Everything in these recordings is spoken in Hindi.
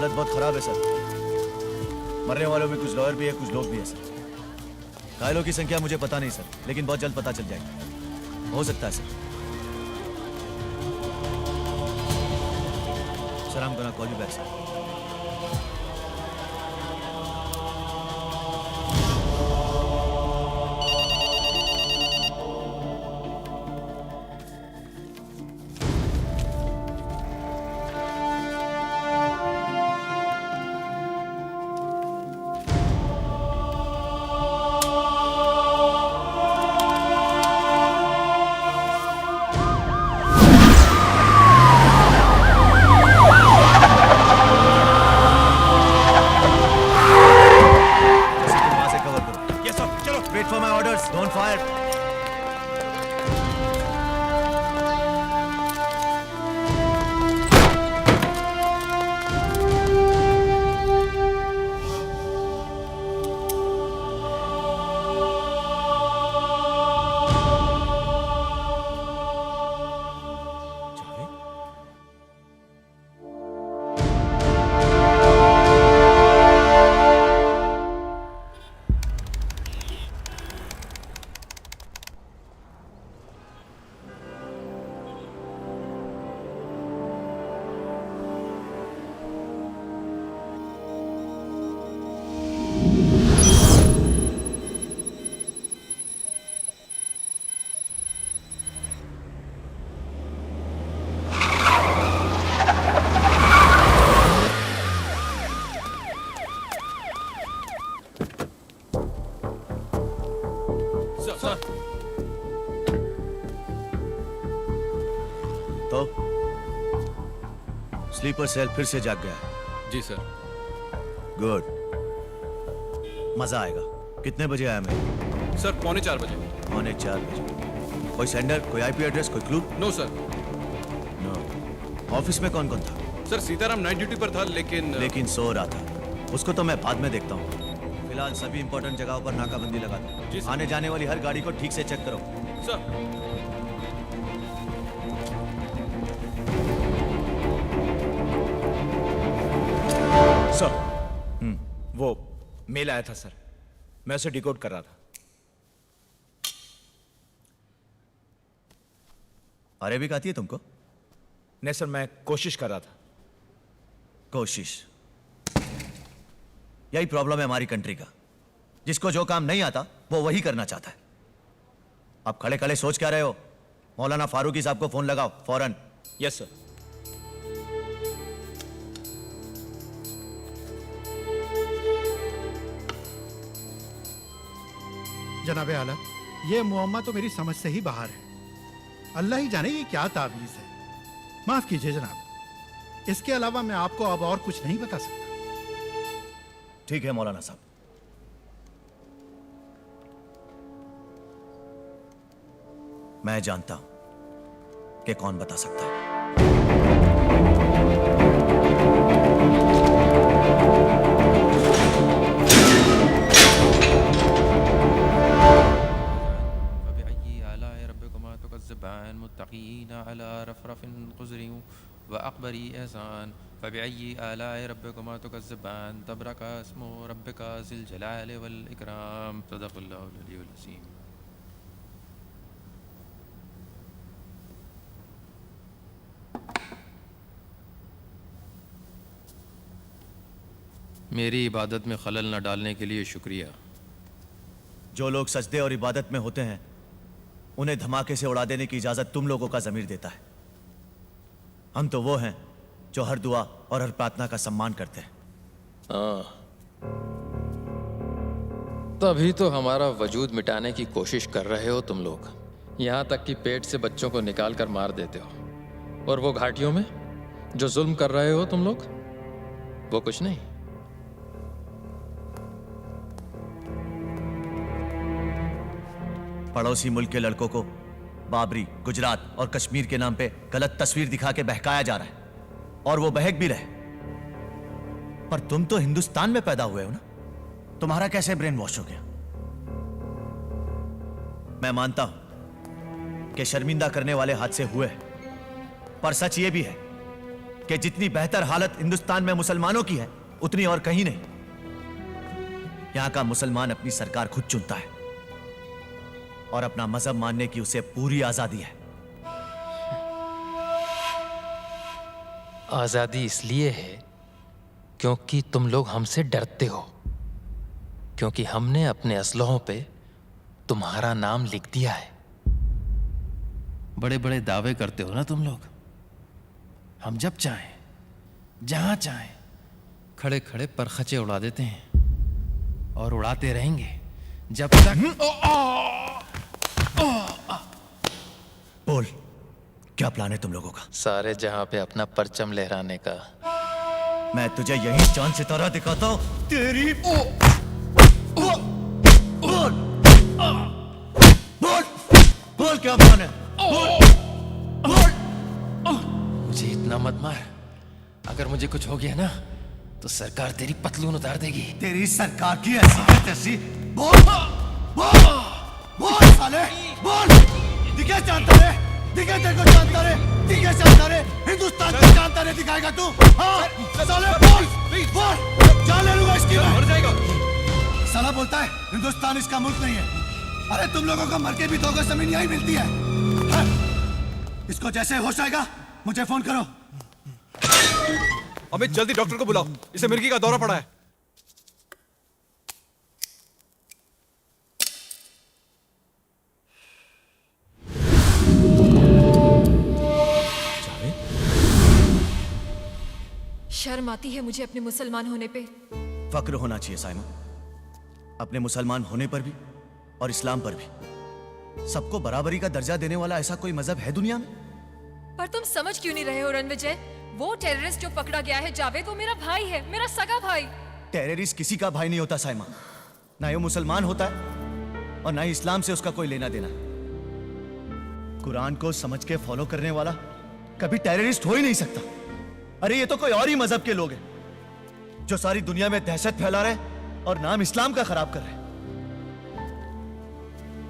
हालत बहुत खराब है सर। मरने वालों में कुछ लॉयर भी है, कुछ लोग भी है सर। घायलों की संख्या मुझे पता नहीं सर, लेकिन बहुत जल्द पता चल जाएगी। हो सकता है sir. Sir, I'm gonna call you back, sir. Wait for my orders. Don't fire. तो स्लीपर सेल फिर से जाग गया है। जी सर। गुड, मजा आएगा। कितने बजे आया मैं? सर 3:45 बजे। 3:45 कोई सेंडर, कोई आईपी एड्रेस, कोई clue? No sir. No. Office में कौन कौन था? सर सीताराम नाइट ड्यूटी पर था, लेकिन सो रहा था। उसको तो मैं बाद में देखता हूँ। फिलहाल सभी इंपॉर्टेंट जगहों पर नाकाबंदी लगा दो। आने जाने वाली हर गाड़ी को ठीक से चेक करो। सर। सर, वो मेल आया था सर, मैं उसे डिकोड कर रहा था। अरेबिक आती है तुमको? नहीं सर, मैं कोशिश कर रहा था। कोशिश, यही प्रॉब्लम है हमारी कंट्री का। जिसको जो काम नहीं आता वो वही करना चाहता है। अब खड़े खड़े सोच क्या रहे हो? मौलाना फारूकी साहब को फोन लगाओ फौरन। Yes sir. जनाबे आला, ये मुअम्मा तो मेरी समझ से ही बाहर है। अल्लाह ही जाने ये क्या तावीज है। माफ कीजिए जनाब, इसके अलावा मैं आपको अब और कुछ नहीं बता सकता। ठीक है मौलाना साहब, मैं जानता हूं कि कौन बता सकता है। मुत्तकीन अला रफ़रफ़िन क़ुज़रिन व अक़बरी एहसान फ़बिअय्यि आलाइ रब्बिकुमा तुकज़्ज़िबान तबरका इस्मु रब्बिका ज़िल जलालि वल इकराम सदक़ल्लाहुल अलीयुल अज़ीम। मेरी इबादत में खलल न डालने के लिए शुक्रिया। जो लोग सजदे और इबादत में होते हैं उन्हें धमाके से उड़ा देने की इजाजत तुम लोगों का ज़मीर देता है। हम तो वो हैं जो हर दुआ और हर प्रार्थना का सम्मान करते हैं। तभी तो हमारा वजूद मिटाने की कोशिश कर रहे हो तुम लोग। यहाँ तक कि पेट से बच्चों को निकाल कर मार देते हो। और वो घाटियों में जो जुल्म कर रहे हो तुम लोग, वो कुछ नहीं। पड़ोसी मुल्क के लड़कों को बाबरी, गुजरात और कश्मीर के नाम पे गलत तस्वीर दिखा के बहकाया जा रहा है, और वो बहक भी रहे। पर तुम तो हिंदुस्तान में पैदा हुए हो ना, तुम्हारा कैसे ब्रेन वॉश हो गया? मैं मानता हूं कि शर्मिंदा करने वाले हादसे हुए हैं, पर सच ये भी है कि जितनी बेहतर हालत हिंदुस्तान में मुसलमानों की है उतनी और कहीं नहीं। यहां का मुसलमान अपनी सरकार खुद चुनता है और अपना मजहब मानने की उसे पूरी आजादी है। आजादी इसलिए है क्योंकि तुम लोग हमसे डरते हो, क्योंकि हमने अपने असलहों पे तुम्हारा नाम लिख दिया है। बड़े बड़े दावे करते हो ना तुम लोग। हम जब चाहें जहां चाहें खड़े खड़े परखचे उड़ा देते हैं और उड़ाते रहेंगे जब तक। बोल, क्या प्लान है तुम लोगों का? सारे जहां पे अपना परचम लहराने का। मैं तुझे यही चांद सितारा दिखाता हूं। तेरी बोल बोल बोल बोल, क्या प्लान है? बोल बोल। मुझे इतना मत मार, अगर मुझे कुछ हो गया ना तो सरकार तेरी पतलून उतार देगी। तेरी सरकार की ऐसी है तैसी। बोल बोल बोल साले बोल। दिखे जानता रे, दिखे तेरे को जानता रे, दिखे जानता रे, हिंदुस्तान को जानता रे दिखाएगा तू? हाँ साले बोल बोल, जान ले लूंगा इसकी मैं। मर जाएगा। साला बोलता है हिंदुस्तान इसका मुल्क नहीं है। अरे तुम लोगों को मर के भी 2 गज जमीन यही मिलती है। हाँ? इसको जैसे होश आएगा मुझे फोन करो। अमित, जल्दी डॉक्टर को बुलाओ, इसे मिर्गी का दौरा पड़ा है। शर्म आती है मुझे अपने मुसलमान होने पे। फक्र होना चाहिए साइमा, अपने मुसलमान होने पर भी और इस्लाम पर भी। सबको बराबरी का दर्जा देने वाला ऐसा कोई मजहब है दुनिया में? पर तुम समझ क्यों नहीं रहे हो रणविजय? वो टेररिस्ट जो पकड़ा गया है जावेद, वो मेरा भाई है, मेरा सगा भाई। टेररिस्ट किसी का भाई नहीं होता साइमा। ना ही वो मुसलमान होता है और ना ही इस्लाम से उसका कोई लेना देना। कुरान को समझ के फॉलो करने वाला कभी टेररिस्ट हो ही नहीं सकता। अरे ये तो कोई और ही मजहब के लोग हैं जो सारी दुनिया में दहशत फैला रहे और नाम इस्लाम का खराब कर रहे।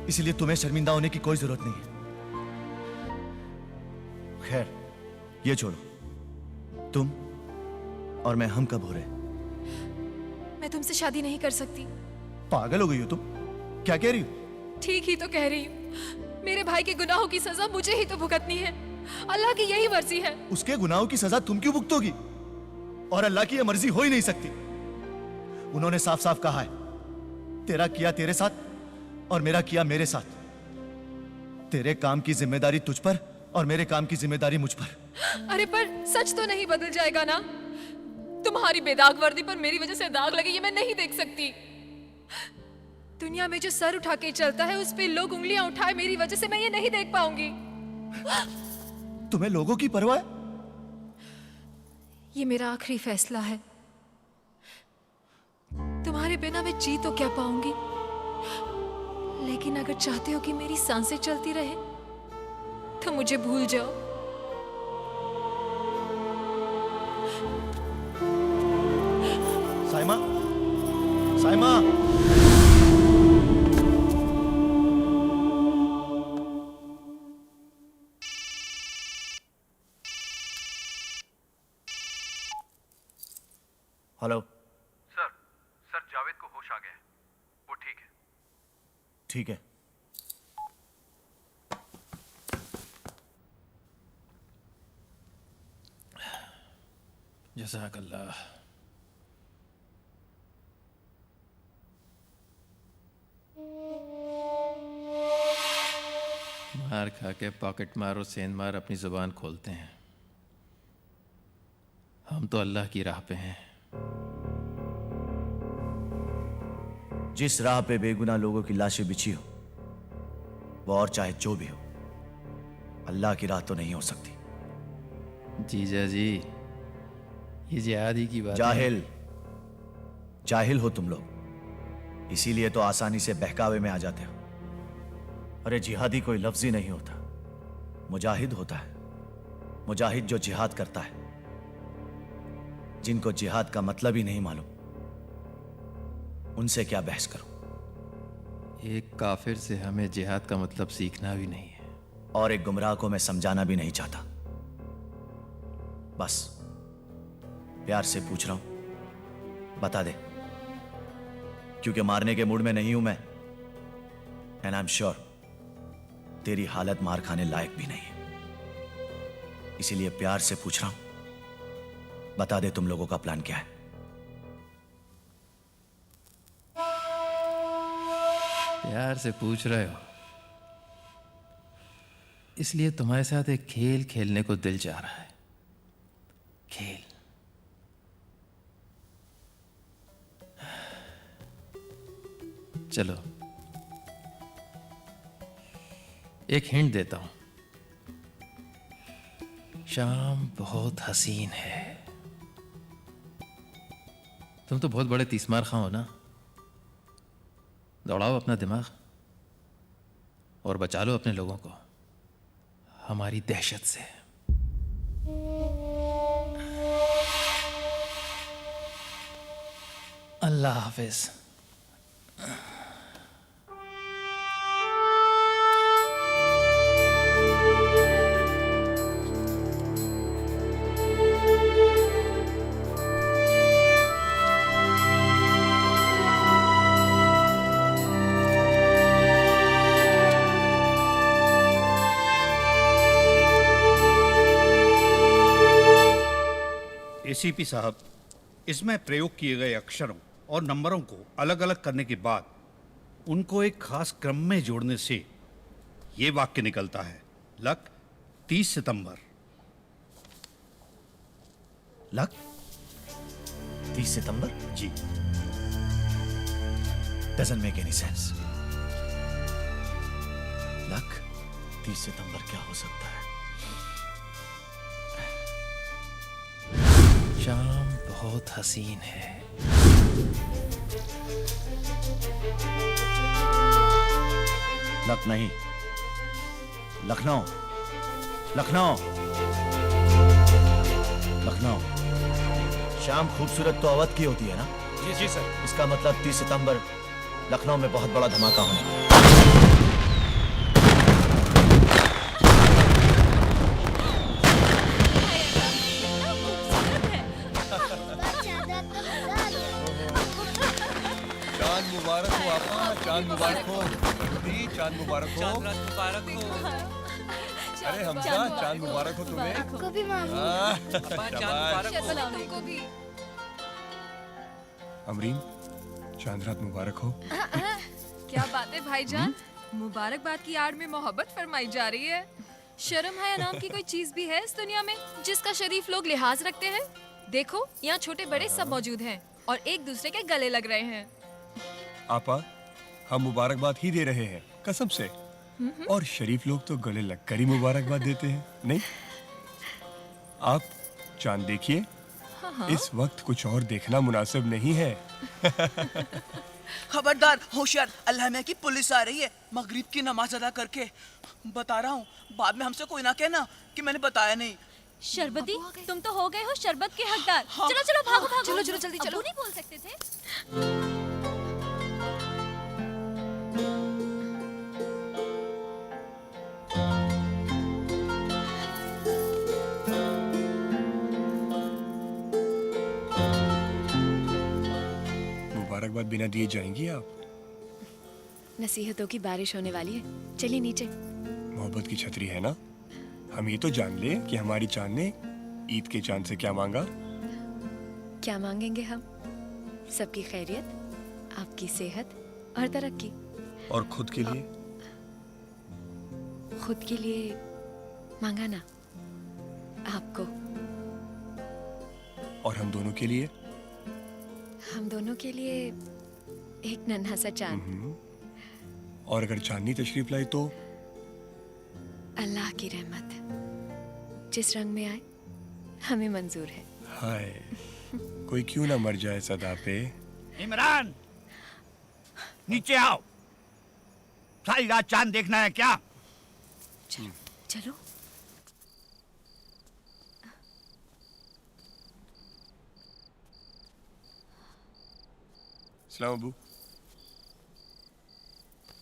इसलिए तुम्हें शर्मिंदा होने की कोई जरूरत नहीं है। खैर, ये छोड़ो, तुम और मैं हम कब हो रहे? मैं तुमसे शादी नहीं कर सकती। पागल हो गई हो तुम? क्या कह रही हो? ठीक ही तो कह रही हूँ। मेरे भाई के गुनाहों की सजा मुझे ही तो भुगतनी है। अल्लाह की यही मर्जी है। उसके गुनाहों की सजा तुम क्यों भुगतोगी? और अल्लाह की यह मर्जी हो ही नहीं सकती। उन्होंने साफ साफ कहा है, तेरा किया तेरे साथ और मेरा किया मेरे साथ। तेरे काम की जिम्मेदारी तुझ पर और मेरे काम की जिम्मेदारी मुझ पर। अरे पर सच तो नहीं बदल जाएगा ना? तुम्हारी बेदाग वर्दी पर मेरी वजह से दाग लगे ये मैं नहीं देख सकती। दुनिया में जो सर उठा के चलता है उस पे लोग उंगलियां उठाए मेरी वजह से, मैं ये नहीं देख पाऊंगी। तुम्हें लोगों की परवाह है? ये मेरा आखिरी फैसला है। तुम्हारे बिना मैं जी तो क्या पाऊंगी, लेकिन अगर चाहते हो कि मेरी सांसें चलती रहे तो मुझे भूल जाओ। साइमा, साइमा, हेलो सर जावेद को होश आ गया है, वो ठीक है। ठीक है। जज़ाकल्लाह। मार खा के पॉकेट मार और सेंध मार अपनी जुबान खोलते हैं। हम तो अल्लाह की राह पे हैं। जिस राह पे बेगुनाह लोगों की लाशें बिछी हो, वो और चाहे जो भी हो, अल्लाह की राह तो नहीं हो सकती। जीजा जी, ये जिहादी की बात है। जाहिल, जाहिल हो तुम लोग, इसीलिए तो आसानी से बहकावे में आ जाते हो। अरे जिहादी कोई लफ्ज ही नहीं होता, मुजाहिद होता है। मुजाहिद जो जिहाद करता है। जिनको जिहाद का मतलब ही नहीं मालूम, उनसे क्या बहस करूं। एक काफिर से हमें जिहाद का मतलब सीखना भी नहीं है, और एक गुमराह को मैं समझाना भी नहीं चाहता। बस प्यार से पूछ रहा हूं, बता दे, क्योंकि मारने के मूड में नहीं हूं मैं, एंड आई एम श्योर तेरी हालत मार खाने लायक भी नहीं है। इसीलिए प्यार से पूछ रहा हूं, बता दे तुम लोगों का प्लान क्या है। प्यार से पूछ रहे हो, इसलिए तुम्हारे साथ एक खेल खेलने को दिल चाह रहा है। खेल। चलो, एक हिंट देता हूं। शाम बहुत हसीन है। तुम तो बहुत बड़े तीसमार खां हो ना। दौड़ाओ अपना दिमाग और बचा लो अपने लोगों को हमारी दहशत से। अल्लाह हाफिज। एसीपी साहब, इसमें प्रयोग किए गए अक्षरों और नंबरों को अलग अलग करने के बाद उनको एक खास क्रम में जोड़ने से ये वाक्य निकलता है, लक 30 सितंबर। लक 30 सितंबर? जी। Doesn't make any sense. Luck 30 सितंबर क्या हो सकता है? शाम बहुत हसीन है। लक नहीं, लखनऊ। लखनऊ। लखनऊ। शाम खूबसूरत तो अवध की होती है ना? जी जी सर। इसका मतलब 30 सितंबर लखनऊ में बहुत बड़ा धमाका होने वाला है। चांद मुबारक हो आपा, चांद मुबारक हो। दीदी, चांद मुबारक हो। मुबारक हो। अरे हमजा, चांद मुबारक हो तुम्हें। आपको भी मामू। तुमको भी। अमरीन, चांद रात मुबारक हो। क्या बात है भाईजान, मुबारकबाद की आड़ में मोहब्बत फरमाई जा रही है। शर्म हया नाम की कोई चीज भी है इस दुनिया में जिसका शरीफ लोग लिहाज रखते हैं? देखो, यहाँ छोटे बड़े सब मौजूद हैं और एक दूसरे के गले लग रहे हैं। आपा, हम मुबारकबाद ही दे रहे हैं, कसम से। और शरीफ लोग तो गले लगकर ही मुबारकबाद देते हैं, नहीं? आप चांद देखिए, इस वक्त कुछ और देखना मुनासिब नहीं है। खबरदार, होशियार, अल्लाह मियां की पुलिस आ रही है मगरिब की नमाज अदा करके। बता रहा हूँ, बाद में हमसे कोई ना कहना कि मैंने बताया नहीं। शरबती, तुम तो हो गए हो शरबत के हकदार। हाँ। चलो चलो भागो भागो। चलो चलो जल्दी चलो। अब्बू नहीं बोल सकते थे? मुबारकबाद बिना दिए जाएंगी आप? नसीहतों की बारिश होने वाली है, चलिए नीचे। मोहब्बत की छतरी है ना। हम ये तो जान ले कि हमारी चांद ने ईद के चांद से क्या मांगा। क्या मांगेंगे हम? सबकी खैरियत, आपकी सेहत और तरक्की। और खुद के लिए? खुद के लिए मांगा ना, आपको। और हम दोनों के लिए? हम दोनों के लिए एक नन्हा सा चांद। और अगर चांदनी तशरीफ लाई तो? अल्लाह की रहमत जिस रंग में आए हमें मंजूर है। हाय, कोई क्यों ना मर जाए सदा पे। इमरान, नीचे आओ। सारी रात चांद देखना है क्या? चलो। सलाम अबू।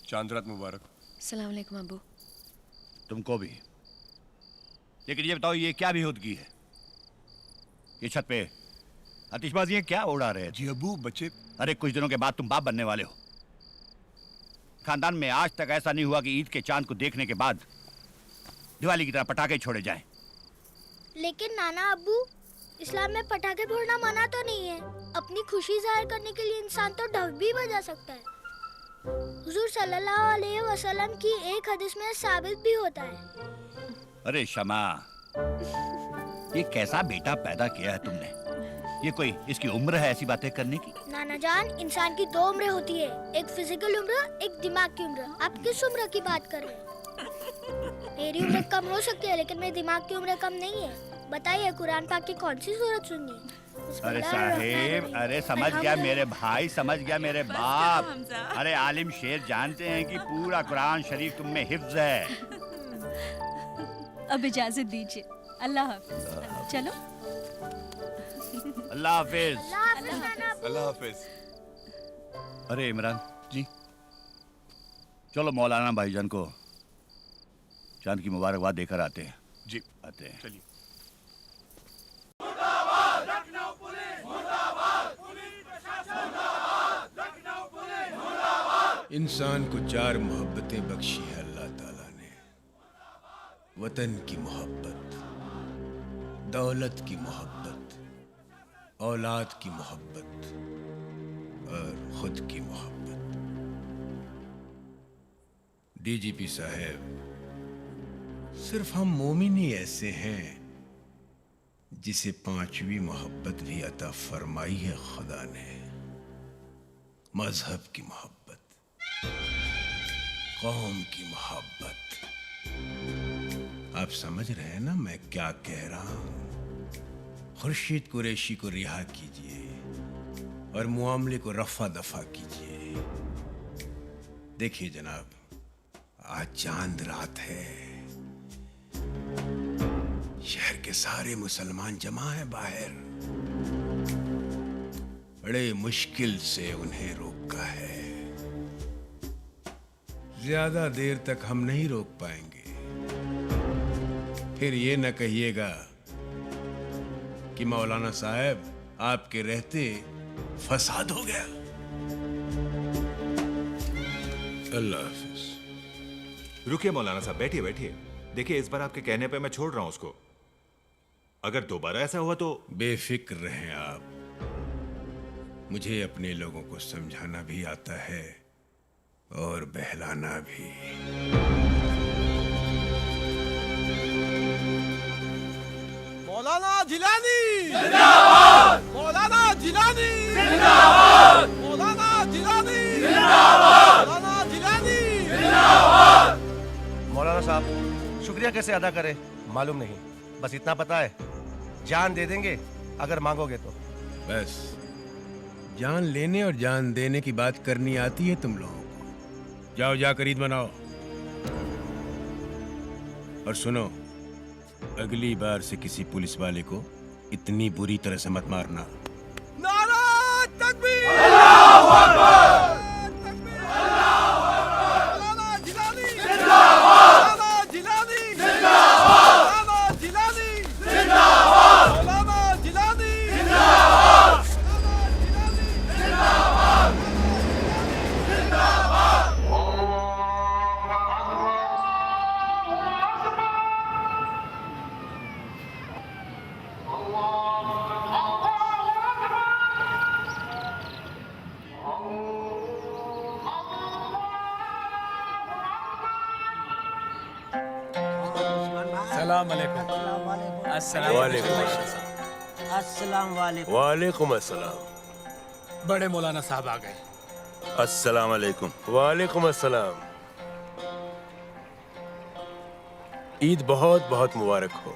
चांद रात मुबारक। सलाम अलैकुम अबू। तुमको भी। लेकिन ये बताओ, ये क्या भी होदगी है? ये छत पे आतिशबाजियां क्या उड़ा रहे जी अबू, बच्चे अरे कुछ दिनों के बाद तुम बाप बनने वाले हो। खानदान में आज तक ऐसा नहीं हुआ कि ईद के चांद को देखने के बाद दिवाली की तरह पटाखे छोड़े जाएं। लेकिन नाना अब्बू, इस्लाम में पटाखे फोड़ना मना तो नहीं है। अपनी खुशी जाहिर करने के लिए इंसान तो ढोल भी बजा सकता है। हुजूर सल्लल्लाहु अलैहि वसल्लम की एक हदीस में साबित भी होता है। अरे शमा, ये कैसा बेटा पैदा किया है तुमने? ये कोई इसकी उम्र है ऐसी बातें करने की? नाना जान, इंसान की 2 उम्रें होती है, एक फिजिकल उम्र, एक दिमाग की उम्र। आप किस उम्र की बात कर रहे हैं? मेरी उम्र कम हो सकती है लेकिन मेरे दिमाग की उम्र कम नहीं है। बताइए कुरान पाक की कौन सी सूरत सुननी है? अरे साहेब, अरे समझ गया मेरे भाई, समझ गया मेरे बाप। अरे आलिम शेर जानते हैं कि पूरा कुरान शरीफ तुम में हिफ्ज है। अब इजाजत दीजिए। अल्लाह हाफिज। चलो। अल्लाह हाफिज। अल्लाह हाफिज। अरे इमरान जी, चलो मौलाना भाईजान को चांद की मुबारकबाद देकर आते हैं। जी आते हैं। चलिए। इंसान को 4 मोहब्बतें बख्शी है अल्लाह ताला ने। वतन की मोहब्बत, दौलत की मोहब्बत, औलाद की मोहब्बत और खुद की मोहब्बत। डीजीपी साहब, सिर्फ हम मोमिन ही ऐसे हैं जिसे 5वीं मोहब्बत भी अता फरमाई है खुदा ने। मजहब की मोहब्बत, कौम की मोहब्बत। आप समझ रहे हैं ना मैं क्या कह रहा हूं? खुर्शीद कुरैशी को रिहा कीजिए और मुआमले को रफा दफा कीजिए। देखिए जनाब, आज चांद रात है, शहर के सारे मुसलमान जमा हैं बाहर। बड़े मुश्किल से उन्हें रोका है। ज्यादा देर तक हम नहीं रोक पाएंगे। फिर ये न कहिएगा कि मौलाना साहब आपके रहते फसाद हो गया। अल्लाह हाफिज। रुकिए मौलाना साहब, बैठिए बैठिए। देखिए, इस बार आपके कहने पे मैं छोड़ रहा हूं उसको। अगर दोबारा ऐसा हुआ तो बेफिक्र रहें आप। मुझे अपने लोगों को समझाना भी आता है और बहलाना भी। मौलाना जिलानी जिंदाबाद! मौलाना जिलानी जिंदाबाद! मौलाना जिलानी जिंदाबाद! मौलाना जिलानी जिंदाबाद! मौलाना साहब, शुक्रिया कैसे अदा करें मालूम नहीं, बस इतना पता है जान दे देंगे अगर मांगोगे तो। बस जान लेने और जान देने की बात करनी आती है तुम लोगों को। जाओ जाकर ईद मनाओ। और सुनो, अगली बार से किसी पुलिस वाले को इतनी बुरी तरह से मत मारना। नारा तकबीर! अल्लाहू अकबर! मौलाना जिलानी जिंदाबाद! मौलाना जिलानी जिंदाबाद! मौलाना जिलानी जिंदाबाद! मौलाना जिलानी जिंदाबाद! वालेकुम अस्सलाम। बड़े मौलाना साहब आ गए। अस्सलाम वालेकुम। वालेकुम अस्सलाम। ईद बहुत बहुत मुबारक हो।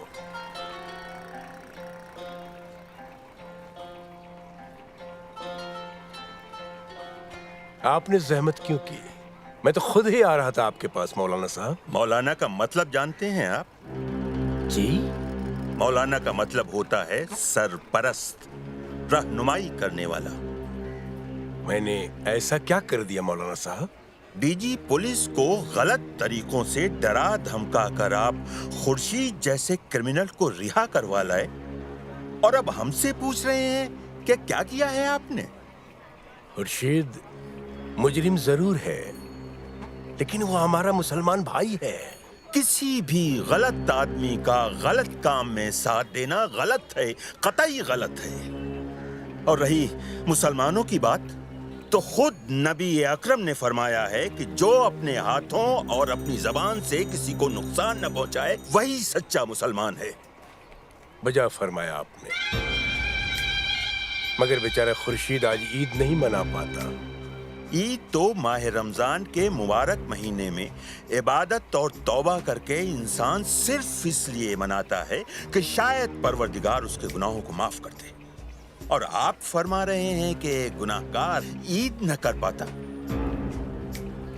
आपने जहमत क्यों की? मैं तो खुद ही आ रहा था आपके पास मौलाना साहब। मौलाना का मतलब जानते हैं आप? जी, मौलाना का मतलब होता है सरपरस्त, रहनुमाई करने वाला। मैंने ऐसा क्या कर दिया मौलाना साहब? डीजी पुलिस को गलत तरीकों से डरा धमका कर आप खुर्शीद जैसे क्रिमिनल को रिहा करवा लाए और अब हमसे पूछ रहे हैं कि क्या किया है आपने? खुर्शीद मुजरिम जरूर है, लेकिन वो हमारा मुसलमान भाई है। किसी भी गलत आदमी का गलत काम में साथ देना गलत है, कतई गलत है। और रही मुसलमानों की बात, तो खुद नबी अकरम ने फरमाया है कि जो अपने हाथों और अपनी जबान से किसी को नुकसान न पहुंचाए वही सच्चा मुसलमान है। बजा फरमाया आपने, मगर बेचारा खुर्शीद आज ईद नहीं मना पाता। ईद तो माह रमजान के मुबारक महीने में इबादत और तौबा करके इंसान सिर्फ इसलिए मनाता है कि शायद परवरदिगार उसके गुनाहों को माफ कर दे। और आप फरमा रहे हैं कि गुनाहगार ईद न कर पाता।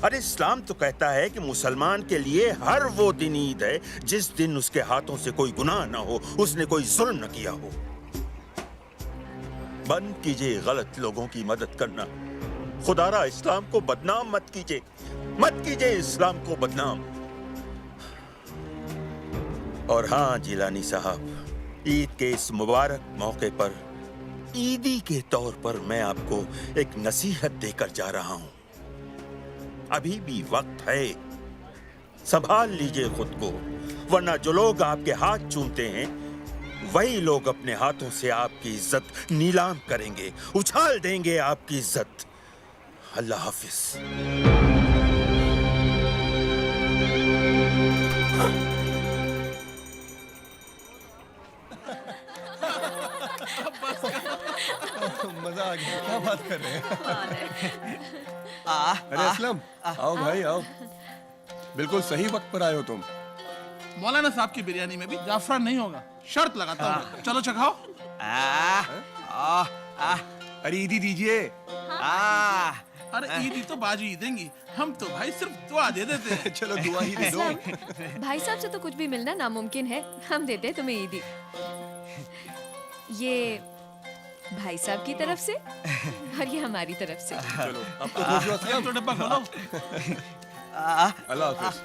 अरे इस्लाम तो कहता है कि मुसलमान के लिए हर वो दिन ईद है जिस दिन उसके हाथों से कोई गुनाह न हो, उसने कोई जुल्म न किया हो। बंद कीजिए गलत लोगों की मदद करना। खुदारा इस्लाम को बदनाम मत कीजिए, मत कीजिए इस्लाम को बदनाम। और हाँ जिलानी साहब, ईद के इस मुबारक मौके पर ईदी के तौर पर मैं आपको एक नसीहत देकर जा रहा हूं। अभी भी वक्त है, संभाल लीजिए खुद को, वरना जो लोग आपके हाथ चूमते हैं वही लोग अपने हाथों से आपकी इज्जत नीलाम करेंगे, उछाल देंगे आपकी इज्जत। अल्लाह हाफिज। मजा आ गया। क्या बात कर रहे हैं? अरे असलम, आओ भाई आओ। बिल्कुल सही वक्त पर आए हो तुम। मौलाना साहब की बिरयानी में भी जाफरान नहीं होगा, शर्त लगाता हूँ। चलो चखाओ। अरे ईदी दीजिए। अरे ईदी तो बाजी ही देंगी, हम तो भाई सिर्फ दुआ दे देते हैं। चलो दुआ ही दे दो। भाई साहब से तो कुछ भी मिलना नामुमकिन है, हम देते हैं तुम्हें ईदी। ये भाई साहब की तरफ से और ये हमारी तरफ से। चलो अब तो खुश हो असलम। तो डब्बा खोलो। अल्लाह हाफिज।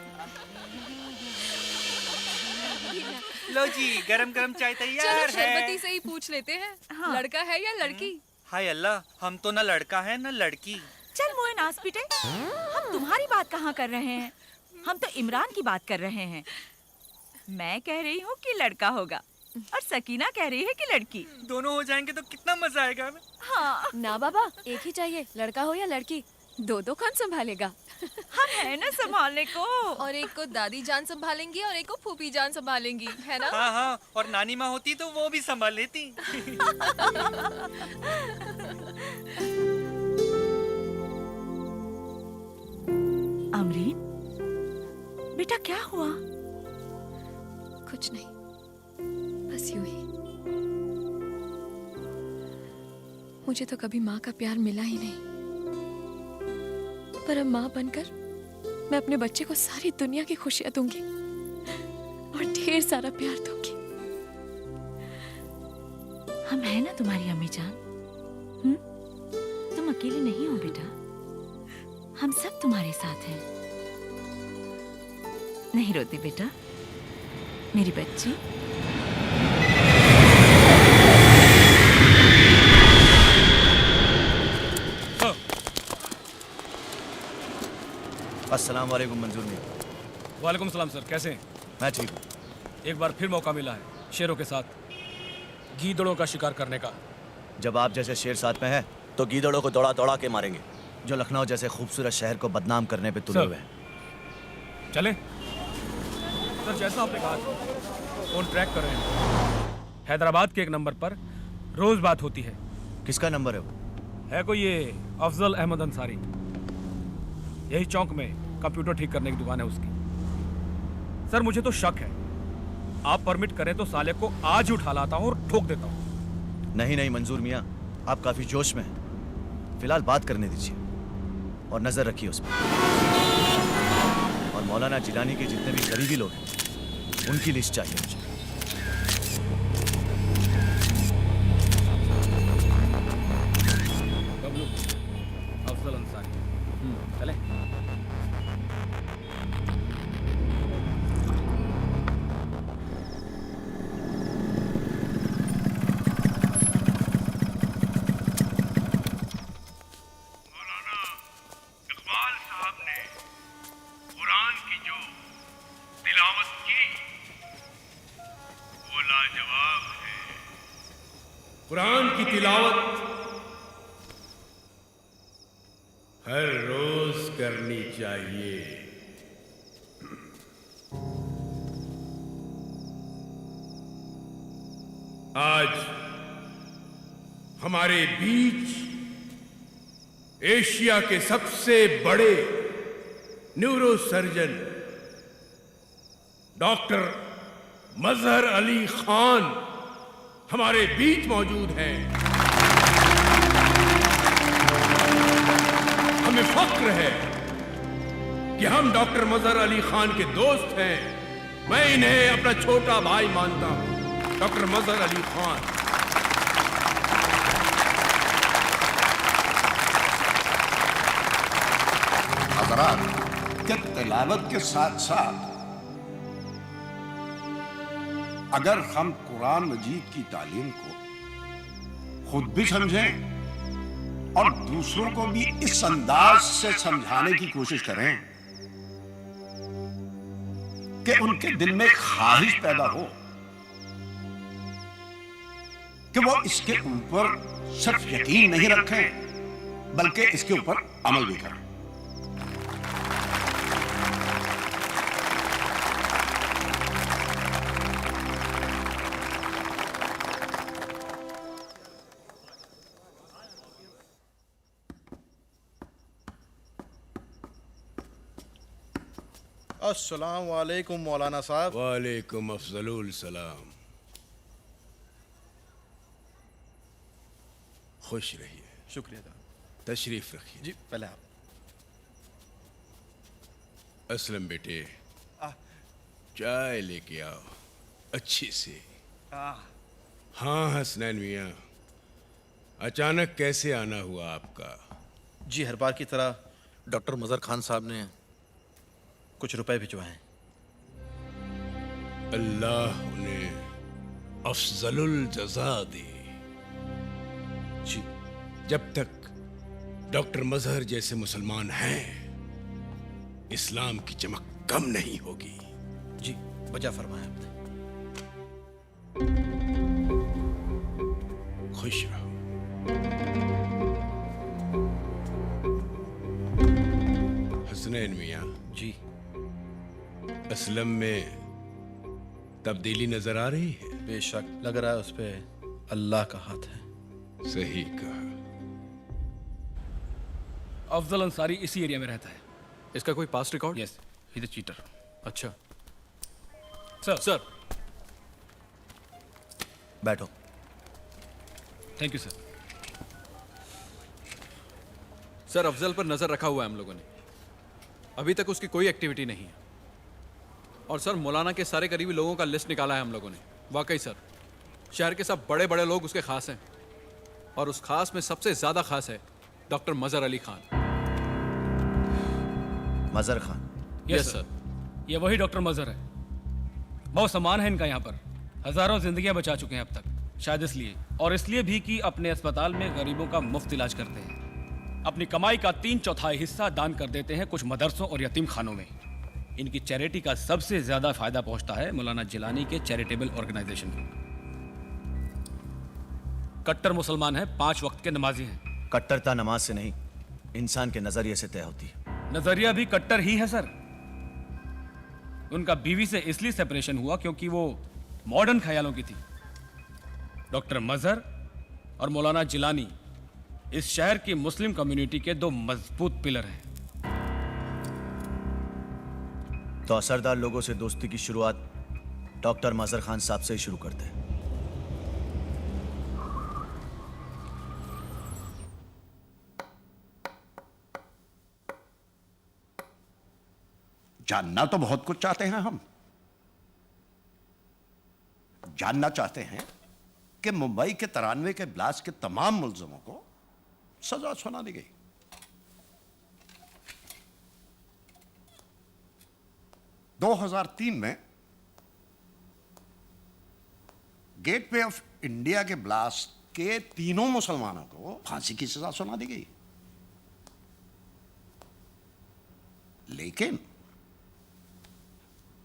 लो जी, गरम गरम चाय तैयार है। चलो शरबती से ही पूछ लेते हैं, लड़का है या लड़की? हाय अल्लाह, हम तो ना लड़का है ना लड़की। चल मोए नास पिटे, हम तुम्हारी बात कहाँ कर रहे हैं, हम तो इमरान की बात कर रहे हैं। मैं कह रही हूँ कि लड़का होगा और सकीना कह रही है कि लड़की। दोनों हो जाएंगे तो कितना मजा आएगा हमें। हाँ ना बाबा, एक ही चाहिए, लड़का हो या लड़की। दो दो कौन संभालेगा? हम है ना संभालने को। और एक को दादी जान संभालेंगी और एक को फूफी जान संभालेंगी, है ना? हाँ हाँ, और नानी माँ होती तो वो भी संभाल लेती। अमरीन, बेटा क्या हुआ? कुछ नहीं, बस यूं ही। मुझे तो कभी माँ का प्यार मिला ही नहीं, पर अब माँ बनकर मैं अपने बच्चे को सारी दुनिया की खुशियां दूंगी और ढेर सारा प्यार दूंगी। हम है ना तुम्हारी अम्मी जान। तुम अकेली नहीं हो बेटा, हम सब तुम्हारे साथ हैं। नहीं रोती बेटा मेरी बच्ची। अस्सलाम वालेकुम मंजूर मियां। वालेकुम सलाम सर, कैसे हैं? मैं ठीक हूँ। एक बार फिर मौका मिला है शेरों के साथ गीदड़ों का शिकार करने का। जब आप जैसे शेर साथ में है तो गीदड़ों को दौड़ा दौड़ा के मारेंगे जो लखनऊ जैसे खूबसूरत शहर को बदनाम करने पे तुले हुए हैं। चलें? सर जैसा आपने कहा फोन ट्रैक कर रहे हैं। हैदराबाद के एक नंबर पर रोज बात होती है। किसका नंबर है वो? है कोई ये अफजल अहमद अंसारी, यही चौक में कंप्यूटर ठीक करने की दुकान है उसकी। सर मुझे तो शक है, आप परमिट करें तो साले को आज ही उठा लाता हूँ और ठोक देता हूँ। नहीं नहीं मंजूर मियाँ, आप काफी जोश में हैं। फिलहाल बात करने दीजिए और नजर रखिए उस पर। और मौलाना जिलानी के जितने भी करीबी लोग हैं उनकी लिस्ट चाहिए मुझे। बबलू, अफजल अंसारी। चले? तिलावत हर रोज करनी चाहिए। आज हमारे बीच एशिया के सबसे बड़े न्यूरोसर्जन डॉक्टर मजहर अली खान हमारे बीच मौजूद हैं। हमें फख्र है कि हम डॉक्टर मजहर अली खान के दोस्त हैं। मैं इन्हें अपना छोटा भाई मानता हूं, डॉक्टर मजहर अली खान। हज़रात के तिलावत के साथ साथ अगर हम कुरान मजीद की तालीम को खुद भी समझें और दूसरों को भी इस अंदाज से समझाने की कोशिश करें कि उनके दिल में ख्वाहिश पैदा हो कि वो इसके ऊपर सिर्फ यकीन नहीं रखें बल्कि इसके ऊपर अमल भी करें। अस्सलाम वालेकुम मौलाना साहब। वालेकुम अफजलुल सलाम। खुश रहिए। शुक्रिया। तशरीफ रखिए। जी पहले आप। असलम बेटे चाय लेके आओ अच्छी से। हाँ हसनैन मियाँ, अचानक कैसे आना हुआ आपका? जी हर बार की तरह डॉक्टर मजहर खान साहब ने कुछ रुपए भिजवाए। अल्लाह उन्हें अफजलुल जज़ा दे। जी जब तक डॉक्टर मजहर जैसे मुसलमान हैं, इस्लाम की चमक कम नहीं होगी। जी वजह फरमाया आपने। खुश रहो। हसनैन मियाँ जी, असलम में तब्दीली नजर आ रही है? बेशक लग रहा है उस पे अल्लाह का हाथ है। सही कहा। अफजल अंसारी इसी एरिया में रहता है। इसका कोई past record? Yes, he is a cheater. अच्छा सर बैठो। Thank you sir. Sir Afzal पर नजर रखा हुआ है हम लोगों ने, अभी तक उसकी कोई एक्टिविटी नहीं है। और सर मौलाना के सारे करीबी लोगों का लिस्ट निकाला है हम लोगों ने। वाकई सर शहर के सब बड़े बड़े लोग उसके खास हैं, और उस खास में सबसे ज्यादा खास है डॉक्टर मजहर अली खान। मजहर खान? यस सर, ये वही डॉक्टर मजहर है। बहुत सम्मान है इनका यहाँ पर। हजारों जिंदगियां बचा चुके हैं अब तक, शायद इसलिए और इसलिए भी कि अपने अस्पताल में गरीबों का मुफ्त इलाज करते हैं। अपनी कमाई का 3/4 हिस्सा दान कर देते हैं कुछ मदरसों और यतीम खानों में। इनकी चैरिटी का सबसे ज्यादा फायदा पहुंचता है मौलाना जिलानी के चैरिटेबल ऑर्गेनाइजेशन को। कट्टर मुसलमान है, 5 वक्त के नमाजी हैं। कट्टरता नमाज से नहीं, इंसान के नजरिए से तय होती है। नजरिया भी कट्टर ही है सर। उनका बीवी से इसलिए सेपरेशन हुआ क्योंकि वो मॉडर्न ख्यालों की थी। डॉक्टर मजहर और मौलाना जिलानी इस शहर की मुस्लिम कम्युनिटी के 2 मजबूत पिलर हैं। तो असरदार लोगों से दोस्ती की शुरुआत डॉक्टर मजहर खान साहब से ही शुरू करते हैं। जानना तो बहुत कुछ चाहते हैं हम। जानना चाहते हैं कि मुंबई के 93 के ब्लास्ट के तमाम मुलजमों को सजा सुना दी गई। दो 2003 में गेटवे ऑफ इंडिया के ब्लास्ट के 3 मुसलमानों को फांसी की सजा सुना दी गई। लेकिन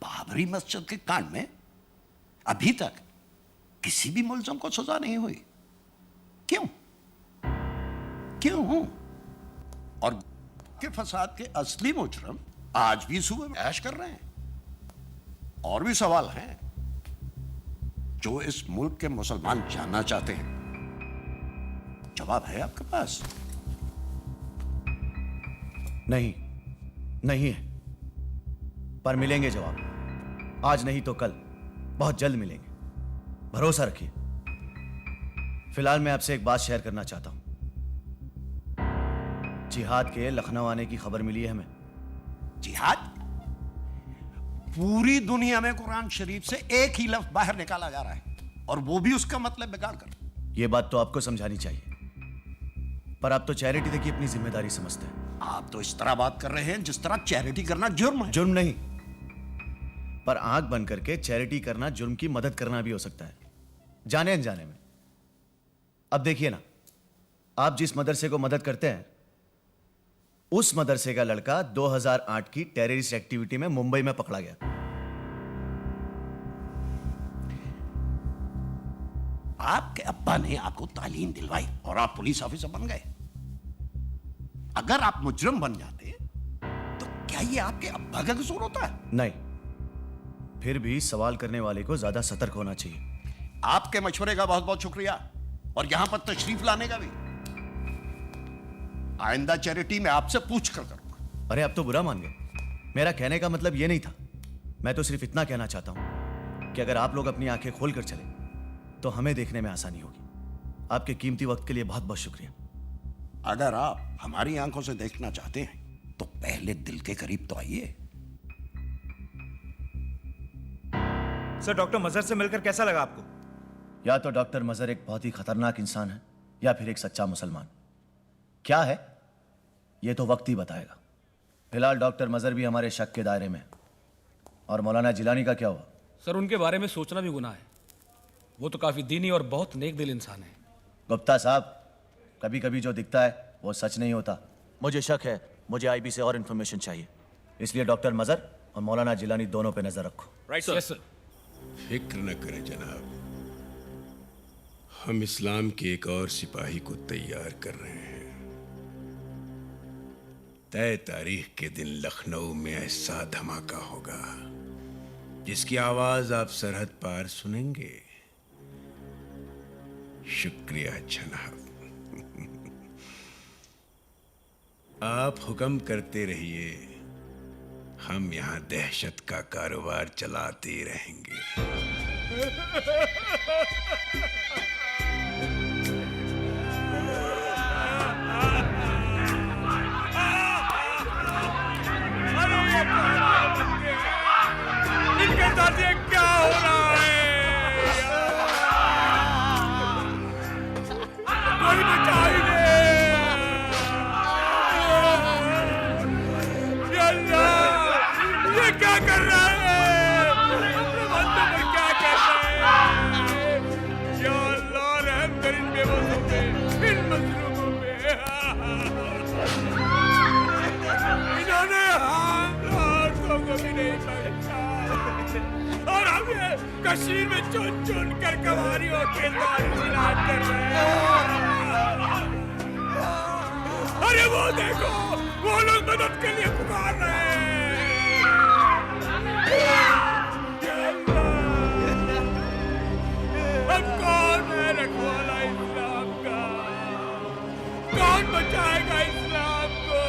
बाबरी मस्जिद के कांड में अभी तक किसी भी मुलजम को सजा नहीं हुई। क्यों? क्यों? और के फसाद के असली मुजरम आज भी सुबह में ऐश कर रहे हैं। और भी सवाल हैं जो इस मुल्क के मुसलमान जानना चाहते हैं। जवाब है आपके पास? नहीं है, पर मिलेंगे जवाब। आज नहीं तो कल, बहुत जल्द मिलेंगे, भरोसा रखिए। फिलहाल मैं आपसे एक बात शेयर करना चाहता हूं। जिहाद के लखनऊ आने की खबर मिली है हमें। जिहाद? पूरी दुनिया में कुरान शरीफ से एक ही लफ्ज बाहर निकाला जा रहा है, और वो भी उसका मतलब बिगाड़ कर। यह बात तो आपको समझानी चाहिए, पर आप तो चैरिटी तक की अपनी जिम्मेदारी समझते हैं। आप तो इस तरह बात कर रहे हैं जिस तरह चैरिटी करना जुर्म है। जुर्म नहीं, पर आंख बंद करके चैरिटी करना जुर्म की मदद करना भी हो सकता है, जाने अनजाने में। अब देखिए ना, आप जिस मदरसे को मदद करते हैं, उस मदरसे का लड़का 2008 की टेररिस्ट एक्टिविटी में मुंबई में पकड़ा गया। आपके अब्बा ने आपको तालीम दिलवाई और आप पुलिस ऑफिसर बन गए। अगर आप मुजरिम बन जाते तो क्या ये आपके अब्बा का कसूर होता है? नहीं, फिर भी सवाल करने वाले को ज्यादा सतर्क होना चाहिए। आपके मशवरे का बहुत बहुत शुक्रिया, और यहां पर तशरीफ लाने का भी। आइंदा चैरिटी में आपसे पूछ कर करूंगा। अरे, आप तो बुरा मान गए। मेरा कहने का मतलब यह नहीं था। मैं तो सिर्फ इतना कहना चाहता हूं कि अगर आप लोग अपनी आंखें खोलकर चले तो हमें देखने में आसानी होगी। आपके कीमती वक्त के लिए बहुत बहुत शुक्रिया। अगर आप हमारी आंखों से देखना चाहते हैं तो पहले दिल के करीब तो आइए। सर, डॉक्टर मजहर से मिलकर कैसा लगा आपको? या तो डॉक्टर मजहर एक बहुत ही खतरनाक इंसान है, या फिर एक सच्चा मुसलमान। क्या है ये तो वक्त ही बताएगा। फिलहाल डॉक्टर मजहर भी हमारे शक के दायरे में है। और मौलाना जिलानी का क्या हुआ? सर, उनके बारे में सोचना भी गुनाह है। वो तो काफी दीनी और बहुत नेक दिल इंसान है। गुप्ता साहब, कभी कभी जो दिखता है वो सच नहीं होता। मुझे शक है, मुझे आईबी से और इंफॉर्मेशन चाहिए, इसलिए डॉक्टर मजहर और मौलाना जिलानी दोनों पे नजर रखो। Right sir. फिक्र न करें जनाब, हम इस्लाम के एक और सिपाही को तैयार कर रहे हैं। तय तारीख के दिन लखनऊ में ऐसा धमाका होगा जिसकी आवाज आप सरहद पार सुनेंगे। शुक्रिया जनाब। आप हुक्म करते रहिए, हम यहां दहशत का कारोबार चलाते रहेंगे। इनके साथ ये क्या हो रहा है? कोई बचा ही नहीं। या अल्लाह, ये क्या कर रहा है? बंदों पर क्या कर रहा है? या अल्लाह, रहम कर इन बेबसों पे, इन मजलूमों पे। इन्होंने हाथों को भी नहीं पकड़ा, और हम ये कश्मीर में चुन चुन कर कवारियों के साथ जिहाद कर रहे हैं। अरे वो देखो, वो लोग मदद के लिए पुकार रहे हैं। अब कौन है रखवाला इस्लाम का? कौन बचाएगा इस्लाम को?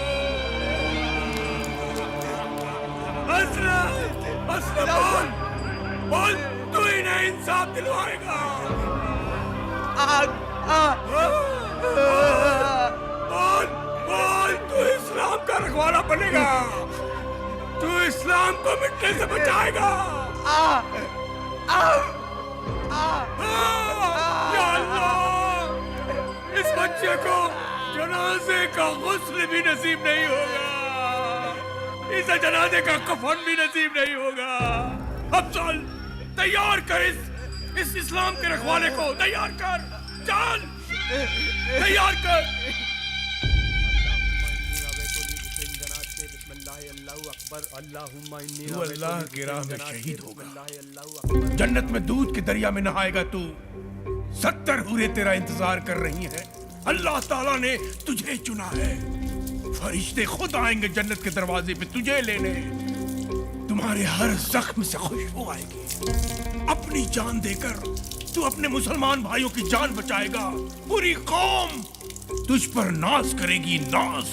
असलम, बोल, तू ही नहीं इंसाफ दिलवाएगा। बोल, तू इस्लाम का रखवाला बनेगा। तू इस्लाम को मिटने से बचाएगा। या अल्लाह, इस बच्चे को जनाजे का गुस्ल भी नसीब नहीं होगा, इसे जनाजे का कफन भी नसीब नहीं होगा। अब चल, तैयार कर इस इस्लाम के रखवाले को, तैयार कर, चल, तैयार कर। तू अल्लाह की राह में शहीद होगा, जन्नत में दूध के दरिया में नहाएगा तू, 70 हूरें तेरा इंतजार कर रही हैं। अल्लाह ताला ने तुझे चुना है। फरिश्ते खुद आएंगे जन्नत के दरवाजे पे तुझे लेने। तुम्हारे हर जख्म से खुशबू आएगी। अपनी जान देकर तू अपने मुसलमान भाइयों की जान बचाएगा। पूरी कौम तुझ पर नाज करेगी, नाज।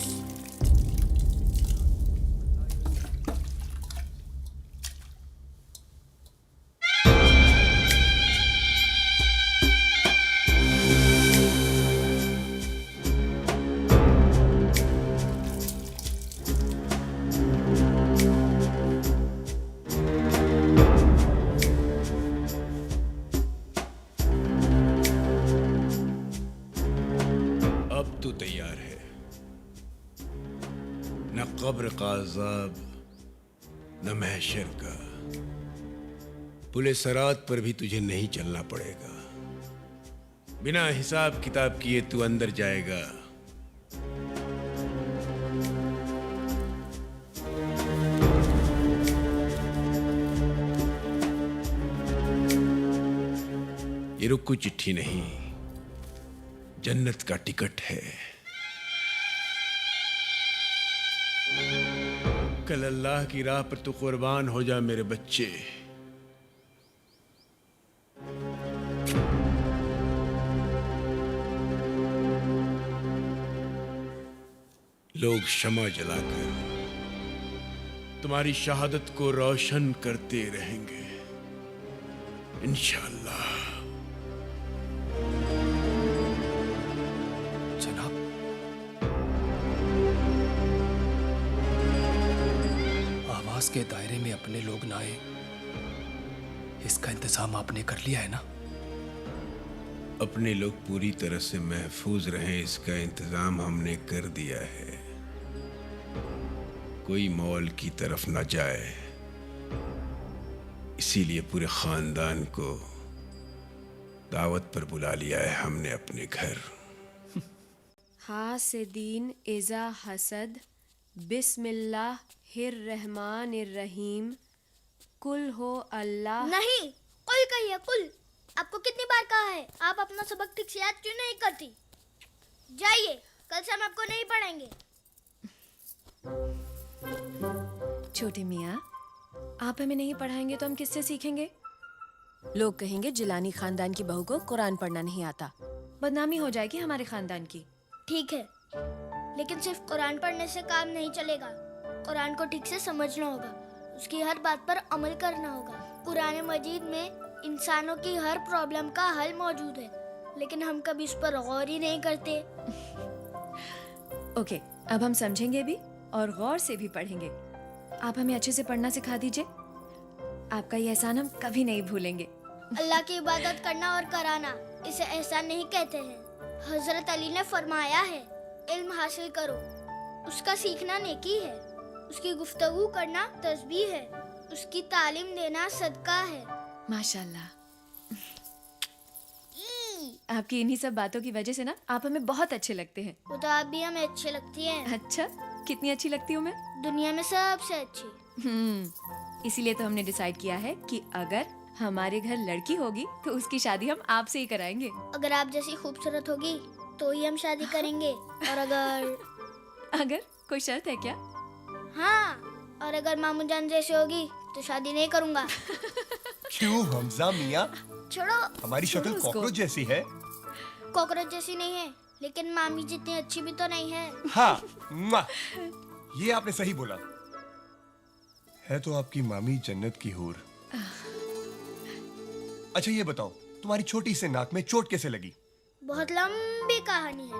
कब्र का अज़ाब न महशर का। पुले सरात पर भी तुझे नहीं चलना पड़ेगा। बिना हिसाब किताब किए तू अंदर जाएगा। ये रुक्कू चिट्ठी नहीं, जन्नत का टिकट है। कल अल्लाह की राह पर तू कुर्बान हो जा मेरे बच्चे। लोग शमा जलाकर तुम्हारी शहादत को रोशन करते रहेंगे इंशाअल्लाह। के दायरे में अपने लोग ना आए, इसका इंतजाम आपने कर लिया है ना? अपने लोग पूरी तरह से महफूज रहें, इसका इंतजाम हमने कर दिया है। कोई मॉल की तरफ ना जाए, इसीलिए पूरे खानदान को दावत पर बुला लिया है हमने अपने घर। हासिदीन इज़ा हसद बिस्मिल्लाहिर्रहमानिर्रहीम कुल हो अल्लाह। नहीं, कुल कहिए, कुल। आपको कितनी बार कहा है, आप अपना सबक ठीक से याद क्यों नहीं करती? जाइए, कल से हम आपको नहीं पढ़ाएंगे। छोटे मियाँ, आप हमें नहीं पढ़ाएंगे तो हम किससे सीखेंगे? लोग कहेंगे जिलानी खानदान की बहू को कुरान पढ़ना नहीं आता। बदनामी हो जाएगी हमारे खानदान की। ठीक है, लेकिन सिर्फ कुरान पढ़ने से काम नहीं चलेगा। कुरान को ठीक से समझना होगा, उसकी हर बात पर अमल करना होगा। कुरान मजीद में इंसानों की हर प्रॉब्लम का हल मौजूद है, लेकिन हम कभी उस पर गौर ही नहीं करते। ओके, अब हम समझेंगे भी और गौर से भी पढ़ेंगे। आप हमें अच्छे से पढ़ना सिखा दीजिए। आपका ये एहसान हम कभी नहीं भूलेंगे। अल्लाह की इबादत करना और कराना, इसे एहसान नहीं कहते हैं। हजरत अली ने फरमाया है, इल्म हासिल करो, उसका सीखना नेकी है, उसकी गुफ्तगू करना तस्बीह है, उसकी तालीम देना सदका है। माशाल्लाह। आपकी इन्हीं सब बातों की वजह से ना आप हमें बहुत अच्छे लगते हैं। वो तो आप भी हमें अच्छी लगती हैं। अच्छा, कितनी अच्छी लगती हूँ मैं? दुनिया में सबसे अच्छी। इसीलिए तो हमने डिसाइड किया है कि अगर हमारे घर लड़की होगी तो उसकी शादी हम आपसे ही कराएंगे। अगर आप जैसी खूबसूरत होगी तो ही हम शादी करेंगे। और अगर कोई शर्त है क्या? हाँ, और अगर मामू जान जैसी होगी तो शादी नहीं करूँगा। क्यों हमजा मियाँ? छोड़ो, हमारी शक्ल कॉकरोच जैसी है। कॉकरोच जैसी नहीं है, लेकिन मामी जितनी अच्छी भी तो नहीं है। हाँ, ये आपने सही बोला। है तो आपकी मामी जन्नत की हूर। अच्छा ये बताओ, तुम्हारी छोटी से नाक में चोट कैसे लगी? बहुत लंबी कहानी है,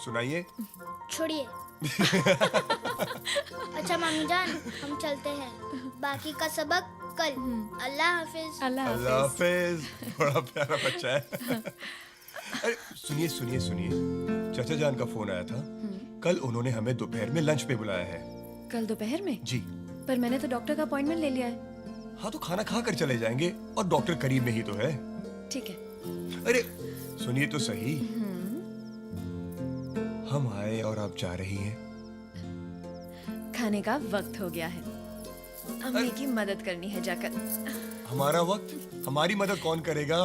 सुनाइए। छोड़िए। अच्छा मामी जान, हम चलते हैं, बाकी का सबक कल। अल्लाह हाफिज। अल्लाह हाफिज। बड़ा प्यारा बच्चा है। अरे सुनिए सुनिए सुनिए, चाचा जान का फोन आया था। कल उन्होंने हमें दोपहर में लंच पे बुलाया है। कल दोपहर में? जी। पर मैंने तो डॉक्टर का अपॉइंटमेंट ले लिया है। हाँ तो खाना खा कर चले जाएंगे, और डॉक्टर करीब में ही तो है। ठीक है। अरे सुनिए तो सही, हम आए और आप जा रही हैं। खाने का वक्त हो गया है, अम्मी की मदद करनी है जाकर। हमारा वक्त हमारी मदद कौन करेगा?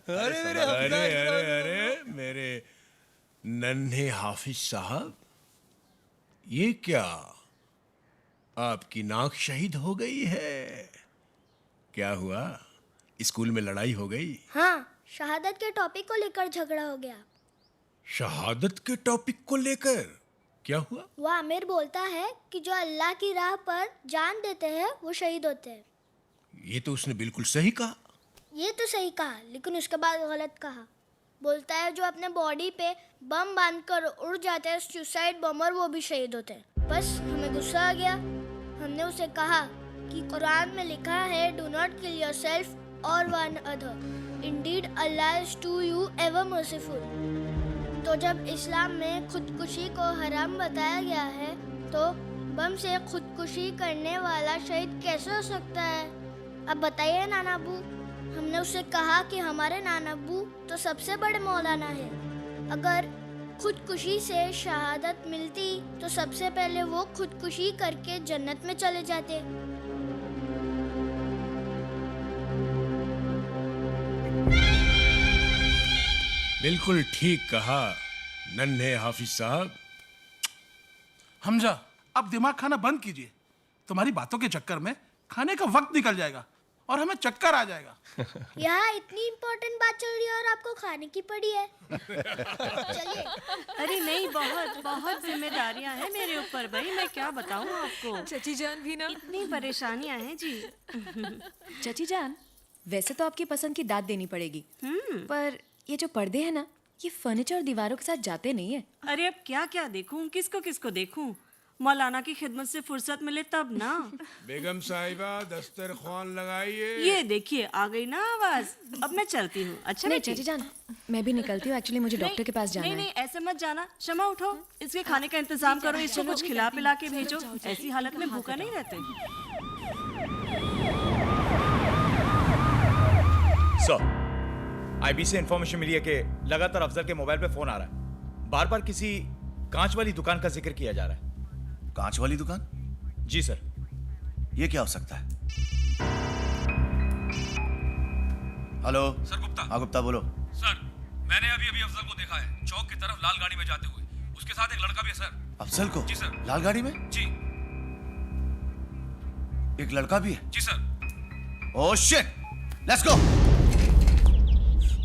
अरे अरे मेरे नन्हे हाफिज साहब, ये क्या आपकी नाक शहीद हो गई है? क्या हुआ? स्कूल में लड़ाई हो गई? हाँ, शहादत के टॉपिक को लेकर झगड़ा हो गया। शहादत के टॉपिक को लेकर क्या हुआ? वो आमिर बोलता है कि जो अल्लाह की राह पर जान देते हैं वो शहीद होते हैं। ये तो उसने बिल्कुल सही कहा। ये तो सही कहा, लेकिन उसके बाद गलत कहा। बोलता है जो अपने बॉडी पे बम बांधकर उड़ जाते हैं सुसाइड बॉम्बर, वो भी शहीद होते हैं। बस हमें गुस्सा आ गया। हमने उसे कहा कि कुरान में लिखा है डू नॉट किल योरसेल्फ और one another, indeed Allah is to you ever merciful. तो जब इस्लाम में खुदकुशी को हराम बताया गया है, तो बम से खुदकुशी करने वाला शहीद कैसे हो सकता है? अब बताइए नाना अब्बू। हमने उसे कहा कि हमारे नाना अब्बू तो सबसे बड़े मौलाना है। अगर खुदकुशी से शहादत मिलती तो सबसे पहले वो खुदकुशी करके जन्नत में चले जाते। बिल्कुल ठीक कहा नन्हे हाफिज साहब। हमजा, अब दिमाग खाना बंद कीजिए। तुम्हारी बातों के चक्कर में खाने का वक्त निकल जाएगा और हमें चक्कर आ जाएगा। यहाँ इतनी इम्पोर्टेंट बात चल रही है और आपको खाने की पड़ी है। चलिए। अरे नहीं, बहुत बहुत जिम्मेदारियां हैं मेरे ऊपर भाई, मैं क्या बताऊं आपको। चची जान भी ना, इतनी परेशानियां हैं जी। चची जान, वैसे तो आपकी पसंद की दाद देनी पड़ेगी, पर ये जो पर्दे हैं ना, ये फर्नीचर और दीवारों के साथ जाते नहीं है। अरे अब क्या क्या देखूं, किसको किसको देखूं? मौलाना की खिदमत से फुर्सत मिले तब ना। बेगम साहिबा दस्तरखान लगाइए। ये देखिए आ गई ना आवाज। अब मैं चलती हूँ। अच्छा नहीं चची जान, मैं भी निकलती हूँ। एक्चुअली मुझे डॉक्टर के पास जाना है। नहीं ऐसे मत जाना। शमा उठो, इसके खाने का इंतजाम करो, इसको कुछ खिला पिला के भेजो। ऐसी हालत में भूखा नहीं रहते। आईबी से इंफॉर्मेशन मिली है कि लगातार अफजल के मोबाइल पे फोन आ रहा है। बार बार किसी कांच वाली दुकान का जिक्र किया जा रहा है। कांच वाली दुकान? जी सर। ये क्या हो सकता है? Hello sir, Gupta. हाँ गुप्ता बोलो। सर, मैंने अभी अफजल को देखा है चौक की तरफ लाल गाड़ी में जाते हुए। उसके साथ एक लड़का भी है सर। अफजल को? जी सर। लाल गाड़ी में? जी। एक लड़का भी है? जी sir. Oh shit, let's go.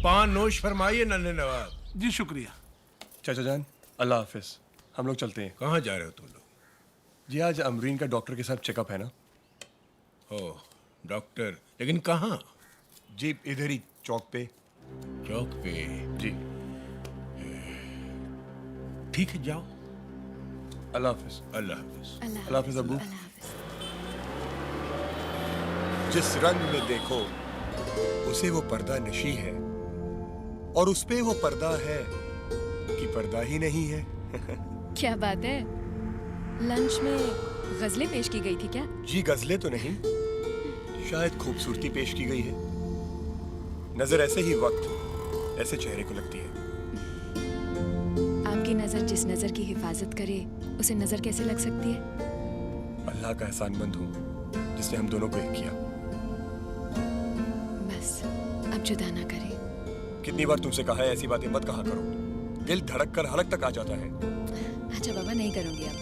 पान नोश फरमाइए नन्हे नवाब। जी शुक्रिया। चाचा जान, अल्लाह हाफिज। हम लोग चलते हैं। कहाँ जा रहे हो तुम लोग? जी आज अमरीन का डॉक्टर के साथ चेकअप है ना। ओह डॉक्टर, लेकिन कहाँ? जी इधर ही चौक पे। चौक पे? जी ठीक है, जाओ। अल्लाह हाफिज। अल्लाह हाफिज। अल्लाह हाफिज अब्बू। जिस रंग में देखो उसे वो पर्दा नशी है, और उस पे वो पर्दा है कि पर्दा ही नहीं है। क्या बात है, लंच में गजलें पेश की गई थी क्या? जी गजलें तो नहीं, शायद खूबसूरती पेश की गई है। नजर ऐसे ही वक्त ऐसे चेहरे को लगती है। आपकी नजर जिस नजर की हिफाजत करे उसे नजर कैसे लग सकती है? अल्लाह का एहसानमंद हूँ जिसने हम दोनों को एक किया। बस अब जुदा ना करे। कितनी बार तुमसे कहा है ऐसी बातें मत कहा करो, दिल धड़क कर हलक तक आ जाता है। अच्छा बाबा, नहीं करूंगी अब।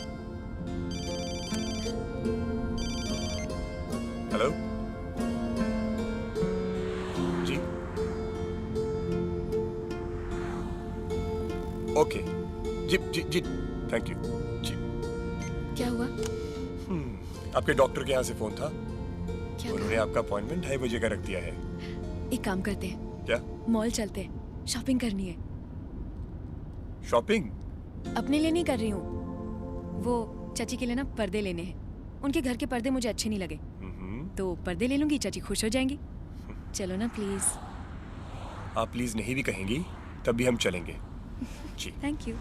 हेलो जी, ओके जी जी जी, थैंक यू जी। क्या हुआ? आपके डॉक्टर के यहाँ से फोन था। क्या उन्होंने आपका अपॉइंटमेंट 2:30 बजे का रख दिया है। एक काम करते हैं, क्या? मॉल चलते हैं, शॉपिंग करनी है। शॉपिंग? अपने लिए नहीं कर रही हूँ, वो चाची के लिए ना पर्दे लेने हैं। उनके घर के पर्दे मुझे अच्छे नहीं लगे, तो पर्दे ले लूंगी, चाची खुश हो जाएंगी। चलो ना प्लीज। आप प्लीज नहीं भी कहेंगी तब भी हम चलेंगे जी। Thank you.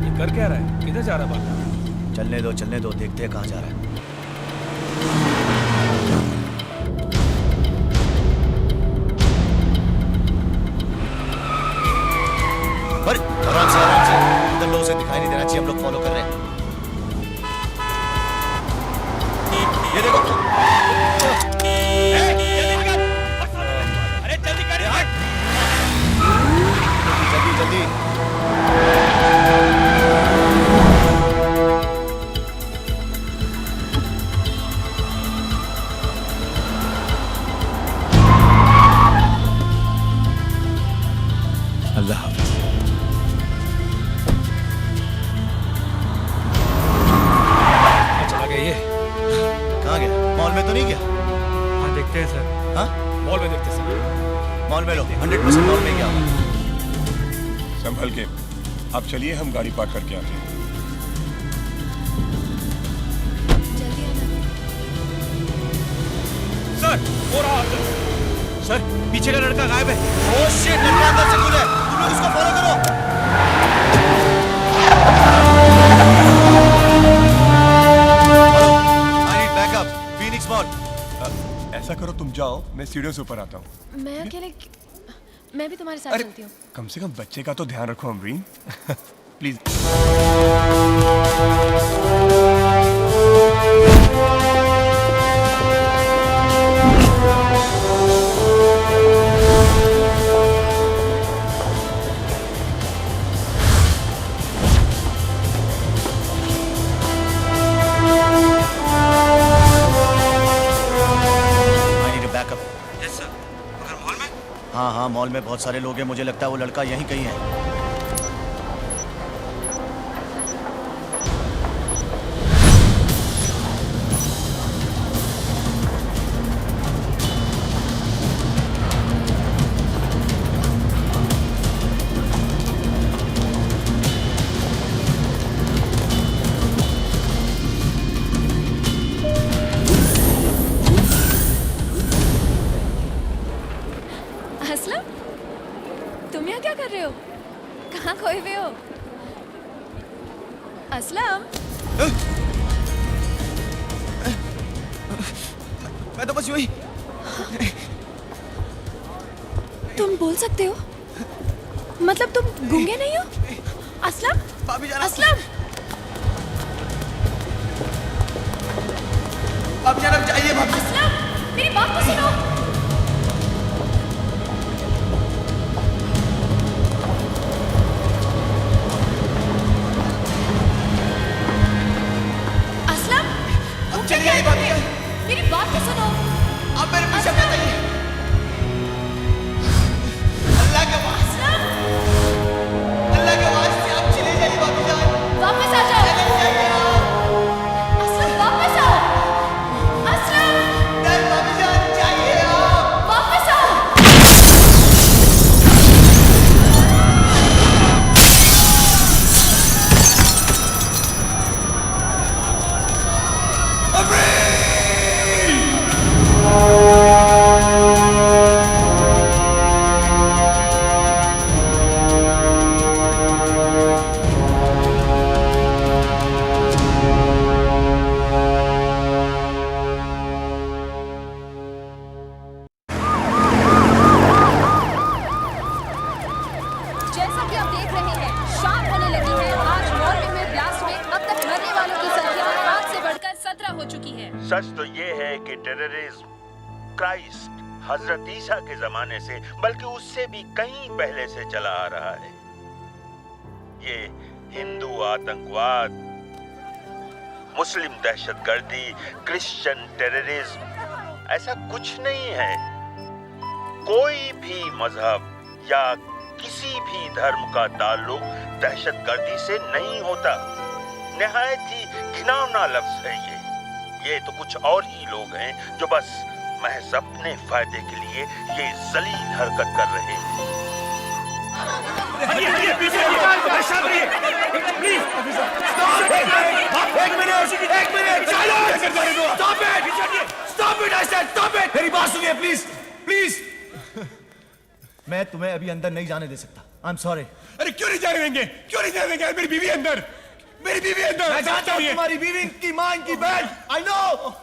ये कर क्या रहा है? किधर जा रहा है? बात चलने दो, देखते हैं कहाँ जा रहा है। अल्लाह हाफिज। चला गया ये। कहाँ गया? मॉल में तो नहीं गया? हाँ देखते हैं सर। हाँ मॉल में देखते हैं सर। मॉल में लो, 100% मॉल में गया होगा। संभल के। आप चलिए, हम गाड़ी पार्क करके आते हैं। सर हो रहा है। सर पीछे का लड़का गायब है। ओह शिट, लड़का अंदर से कूदा है। तुम लोग इसको फॉलो करो। I need backup. Phoenix Mall. ऐसा करो, तुम जाओ, मैं सीढ़ियों से ऊपर आता हूँ। मैं अकेले मैं भी तुम्हारे साथ चलती हूँ। कम से कम बच्चे का तो ध्यान रखो अमरीन। प्लीज। हाँ हाँ, मॉल में बहुत सारे लोग हैं। मुझे लगता है वो लड़का यहीं कहीं है। असलम, तुम यहाँ क्या कर रहे हो? कहाँ खोए हुए हो? असलम, मैं तो बस यूं ही। तुम बोल सकते हो? मतलब तुम गूंगे नहीं हो? असलम, भाभी जान, असलम, भाभी जान, अब जाइए भाभी। असलम, मेरी बात तो सुनो। चलिए भाभी, मेरी बात तो सुनो। आप मेरे पीछे मत आइए। अल्लाह के वास्ते, अल्लाह के वास्ते आप चले जाइए भाभी जान। वापस आ जाओ। चले जाइए आप। असलम वापस आओ। असलम, नहीं भाभी जान, जाइए आप। वापस आओ। जैसा कि आप देख रहे हैं, शाम होने लगी है। आज मॉल में ब्लास्ट में अब तक मरने वालों की संख्या 5 से बढ़कर 17 हो चुकी है। सच तो ये है कि टेररिज्म क्राइस्ट हजरत ईसा के जमाने से, बल्कि उससे भी कहीं पहले से चला आ रहा है। ये हिंदू आतंकवाद, मुस्लिम दहशतगर्दी, क्रिश्चियन टेररिज्म ऐसा कुछ नहीं है। कोई भी मजहब या किसी भी धर्म का ताल्लुक दहशतगर्दी से नहीं होता। निहायत ही घिनौना लफ्ज है ये तो कुछ और ही लोग हैं जो बस महज अपने फायदे के लिए ये जलील हरकत कर रहे हैं। मेरी बात सुनिए प्लीज, प्लीज। मैं तुम्हें अभी अंदर नहीं जाने दे सकता। I am sorry. अरे क्यों नहीं जाने देंगे? क्यों नहीं जाने देंगे? मेरी बीवी अंदर, मेरी बीवी अंदर। मैं जानता हूं तुम्हारी बीवी, की मां, की बहन। I know.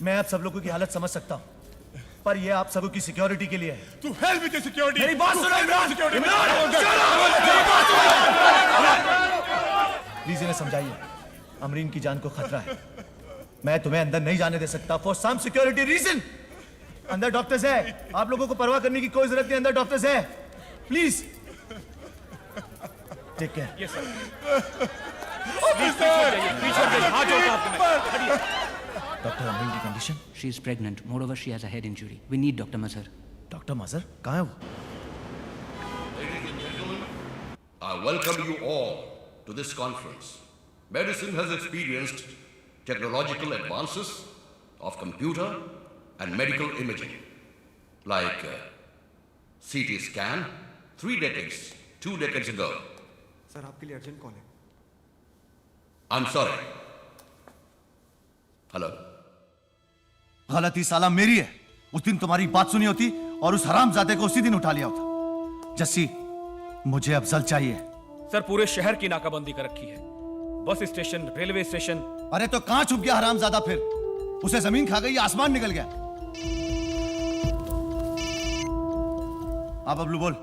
मैं आप सब लोगों की हालत समझ सकता हूं, पर ये आप सबों की सिक्योरिटी के लिए है। तू हेल्प विद सिक्योरिटी। मेरी बात सुनो इमरान। प्लीज इन्हें समझाइए, अमरीन की जान को खतरा है। मैं तुम्हें अंदर नहीं जाने दे सकता फॉर सम सिक्योरिटी रीजन। अंदर डॉक्टर्स है, आप लोगों को परवाह करने की कोई जरूरत नहीं। अंदर डॉक्टर्स है, please take care. Yes sir. Doctor Amreen की condition? She is pregnant. Moreover, she has a head injury. We need Dr. Mazhar. Doctor Mazhar कहाँ है वो? I welcome you all to this conference. Medicine has experienced technological advances of computer and medical imaging, like CT scan 2 decades ago. Sir आपके लिए अर्जेंट कॉल है। I'm sorry. हेलो। गलती साला मेरी है। उस दिन तुम्हारी बात सुनी होती और उस हरामजादे को उसी दिन उठा लिया होता। जस्सी, मुझे अफजल चाहिए। सर पूरे शहर की नाकाबंदी कर रखी है, बस स्टेशन, रेलवे स्टेशन। अरे तो कहां छुप गया हरामजादा फिर? उसे जमीन खा गई, आसमान निकल गया। आप बबलू बोल।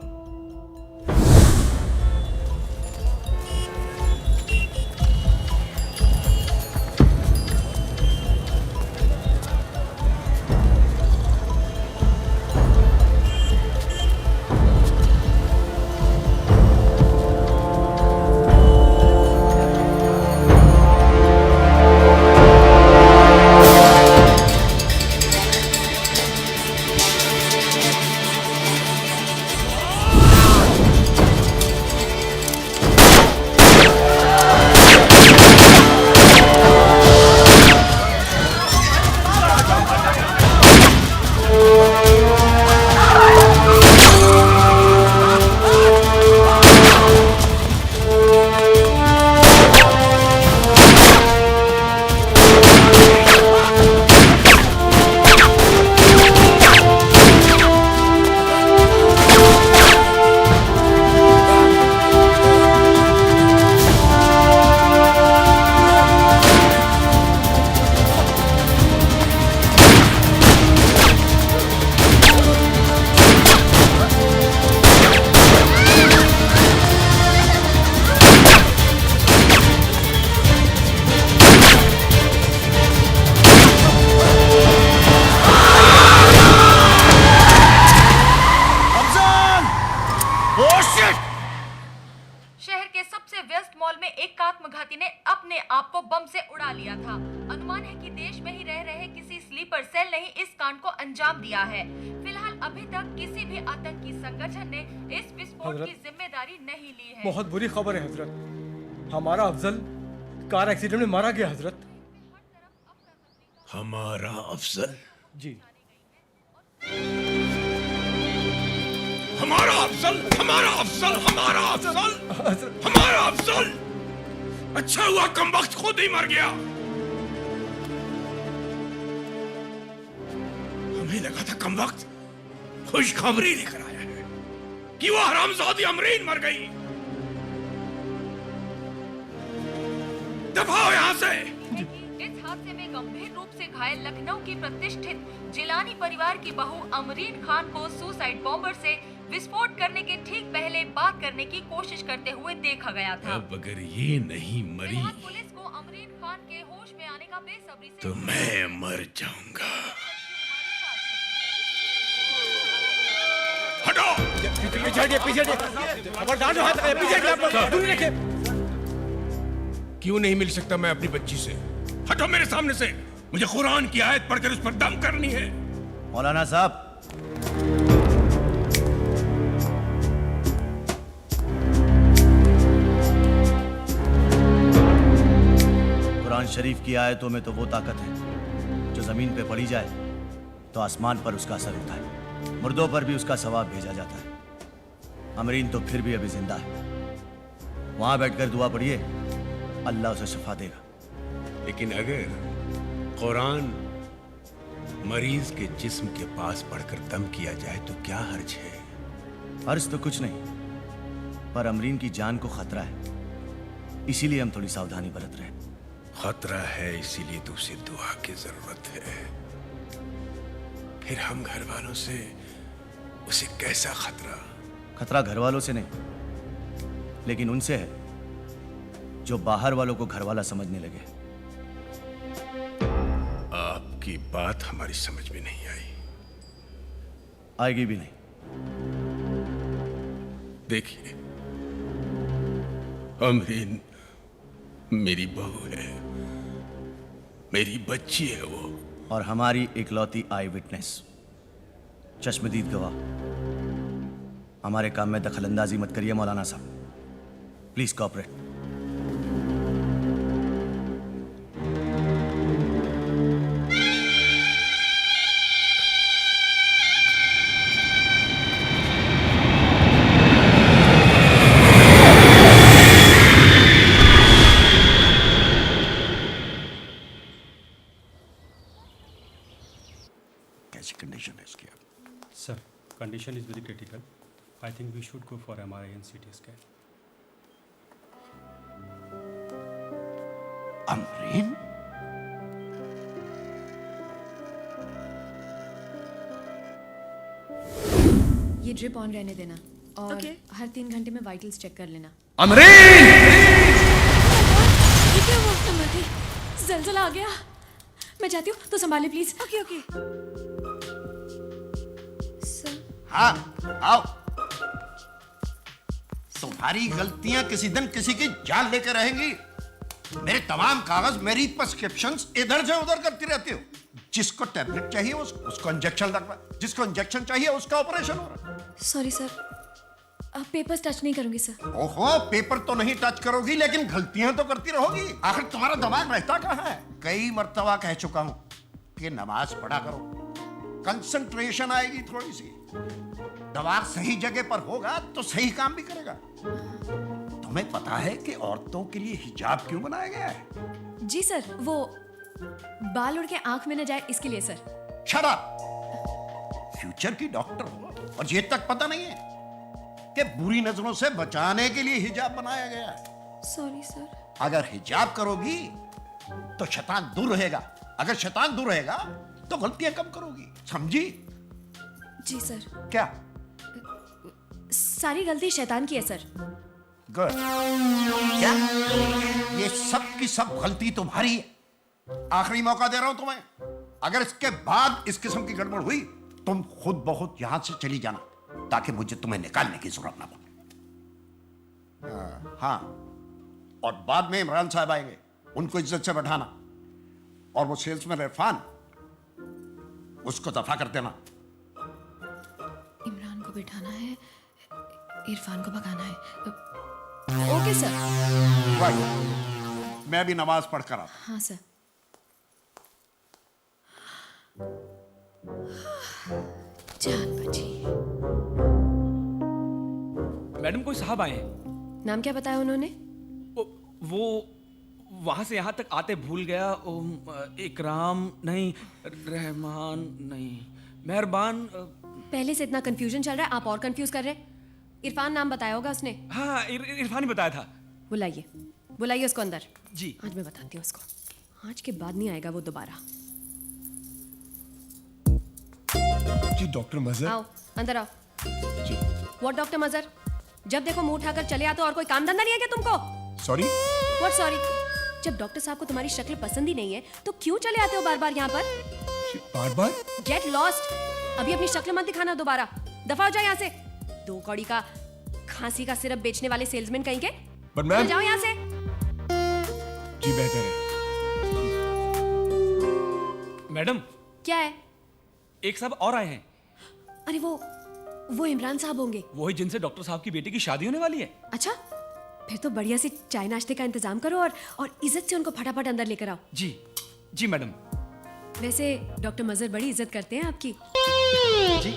बहुत बुरी खबर है हजरत, हमारा अफजल कार एक्सीडेंट में मारा गया हजरत। हमारा अफजल? जी। हमारा अफजल, हमारा अफजल, हमारा अफजल, हमारा अफजल। अच्छा हुआ कमबख्त खुद ही मर गया। हमें लगा था कमबख्त खुशखबरी लेकर आया है कि वो हरामजादी अमरीन मर गई। दफा हो यहाँ से। इस हादसे में गंभीर रूप से घायल लखनऊ की प्रतिष्ठित जिलानी परिवार की बहू अमरीन खान को सुसाइड बॉम्बर से विस्फोट करने के ठीक पहले बात करने की कोशिश करते हुए देखा गया था। अब अगर ये नहीं मरी पुलिस को अमरीन खान के होश में आने का बेसब्री से तो मैं मर जाऊंगा। हटो! पीछे खबरदार जो हाथ लगाए, पीछे दूर रखिए। क्यों नहीं मिल सकता मैं अपनी बच्ची से? हटो मेरे सामने से। मुझे कुरान की आयत पढ़कर उस पर दम करनी है। मौलाना साहब, कुरान शरीफ की आयतों में तो वो ताकत है जो जमीन पे पड़ी जाए तो आसमान पर उसका असर होता है, मुर्दों पर भी उसका सवाब भेजा जाता है। अमरीन तो फिर भी अभी जिंदा है, वहां बैठकर दुआ पढ़िए, अल्लाह उसे शिफा देगा। लेकिन अगर कुरान मरीज के जिस्म के पास पढ़कर दम किया जाए तो क्या हर्ज है? हर्ज तो कुछ नहीं, पर अमरीन की जान को खतरा है, इसीलिए हम थोड़ी सावधानी बरत रहे हैं। खतरा है इसीलिए तो उसे दुआ की जरूरत है। फिर हम घर वालों से उसे कैसा खतरा? खतरा घर वालों से नहीं, लेकिन उनसे है जो बाहर वालों को घर वाला समझने लगे। आपकी बात हमारी समझ में नहीं आई। आएगी भी नहीं। देखिए, अमरीन मेरी बहू है, मेरी बच्ची है वो, और हमारी इकलौती आई विटनेस, चश्मदीद गवाह। हमारे काम में दखलंदाजी मत करिए मौलाना साहब। Please cooperate. कैसी कंडीशन है इसकी? Sir, condition is very critical. I think we should go for MRI and CT scan. Amreen? ये ड्रिप ऑन रहने देना और हर 3 घंटे में वाइटल्स चेक कर लेना। अमरीन! ये क्या हुआ? अमरीन, ज़लज़ला आ गया। मैं जाती हूँ तो संभालिए प्लीज। Okay okay. हाँ, आओ। तुम्हारी गलतियां किसी दिन किसी की जान लेकर रहेंगी। मेरे तमाम कागज, मेरी प्रिस्क्रिप्शंस इधर से उधर करती रहती हो। जिसको टैबलेट चाहिए उसको इंजेक्शन लगवा, जिसको इंजेक्शन चाहिए उसका ऑपरेशन हो रहा है। सॉरी सर, अब पेपर्स टच नहीं करूंगी सर। ओहो, पेपर तो नहीं टच करोगी लेकिन गलतियां तो करती रहोगी। आखिर तुम्हारा दिमाग रहता कहाँ है? कई मर्तबा कह चुका हूं कि नमाज पढ़ा करो, कंसंट्रेशन आएगी थोड़ी सी। दिमाग सही जगह पर होगा तो सही काम भी करेगा। तुम्हें पता है कि औरतों के लिए हिजाब क्यों बनाया गया है? जी सर, वो बाल उड़ के आंख में न जाए इसके लिए सर। Shut up! फ्यूचर की डॉक्टर हो और ये तक पता नहीं है कि बुरी नजरों से बचाने के लिए हिजाब बनाया गया है। Sorry sir. अगर हिजाब करोगी तो शैतान दूर रहेगा, अगर शैतान दूर रहेगा तो गलतियां कम करोगी, समझी? जी सर। क्या? सारी गलती शैतान की है सर। गुड। क्या? ये सब की सब गलती तुम्हारी है। आखिरी मौका दे रहा हूं तुम्हें। अगर इसके बाद इस किस्म की गड़बड़ हुई तुम खुद ब खुद यहां से चली जाना ताकि मुझे तुम्हें निकालने की जरूरत ना पड़े। हाँ, और बाद में इमरान साहब आएंगे, उनको इज्जत से बैठाना और वो सेल्समैन इरफान, उसको दफा कर देना। इमरान को बिठाना है, इरफान को भगाना है। Okay sir. राइट। मैं भी नमाज पढ़ कर आता। हाँ सर। जान बची। मैडम कोई साहब आए हैं। नाम क्या बताया उन्होंने? वो वहां से यहाँ तक आते भूल गया। इकराम नहीं, रहमान नहीं, मेहरबान। पहले से इतना कंफ्यूजन चल रहा है, आप और कंफ्यूज कर रहे हैं। इरफान नाम बताया होगा उसने। हाँ, इरफान ही बताया था। बुलाइए, बुलाइए उसको अंदर। जी। आज मैं बताती हूँ उसको, आज के बाद नहीं आएगा वो दोबारा। जी डॉक्टर मजहर। आओ अंदर आओ। जी। व्हाट डॉक्टर मजहर, जब देखो मुंह उठाकर चले आते हो और कोई काम धंधा नहीं है क्या तुमको? सॉरी। What sorry? जब डॉक्टर साहब को तुम्हारी शक्ल पसंद ही नहीं है तो क्यों चले आते हो बार बार यहाँ पर? बार बार? Get lost. अभी अपनी शक्ल मत दिखाना दोबारा। दफा हो जाओ यहाँ से। 2 कौड़ी का खांसी का सिरप बेचने वाले सेल्समैन कहीं के। पर मैम। जाओ यहाँ से। जी बेहतर है। मैडम। क्या है? एक साहब और आए हैं। अरे वो इमरान साहब होंगे। वही जिनसे डॉक्टर साहब की बेटी की शादी होने वाली है। अच्छा, फिर तो बढ़िया से चाय नाश्ते का इंतजाम करो और इज्जत से उनको फटाफट अंदर लेकर आओ। जी जी मैडम। वैसे डॉक्टर मजहर बड़ी इज्जत करते हैं आपकी। जी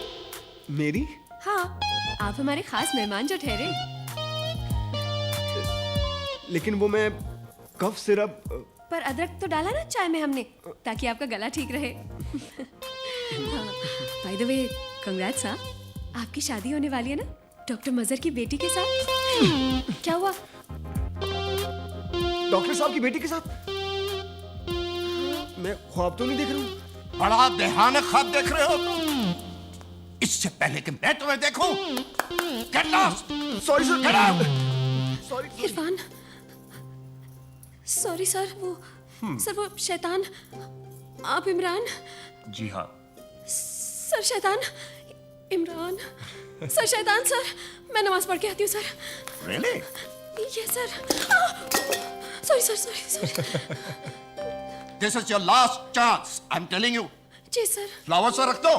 मेरी? हाँ, आप हमारे खास मेहमान जो ठहरे। लेकिन वो मैं कफ सिरप। पर अदरक तो डाला ना चाय में हमने, ताकि आपका गला ठीक रहे। By the way, congrats. हाँ, आपकी शादी होने वाली है ना डॉक्टर मजहर की बेटी के साथ। क्या हुआ? डॉक्टर साहब की बेटी के साथ? मैं ख्वाब तो नहीं देख रहा हूँ? बड़ा बेहाना ख्वाब देख रहे हो तुम। इससे पहले कि मैं तुम्हें देखूं, get lost. Sorry sir. Get out. Sorry. Irfan, sorry sir. Sir वो शैतान, आप इमरान? जी हाँ। सर शैतान, इमरान। सर शैतान सर, मैं नमाज पढ़ के आती हूँ sir. Really? Yes sir. Sorry sir, sorry. This is your last chance. I'm telling you. जी सर। फ्लावर सा रख दो।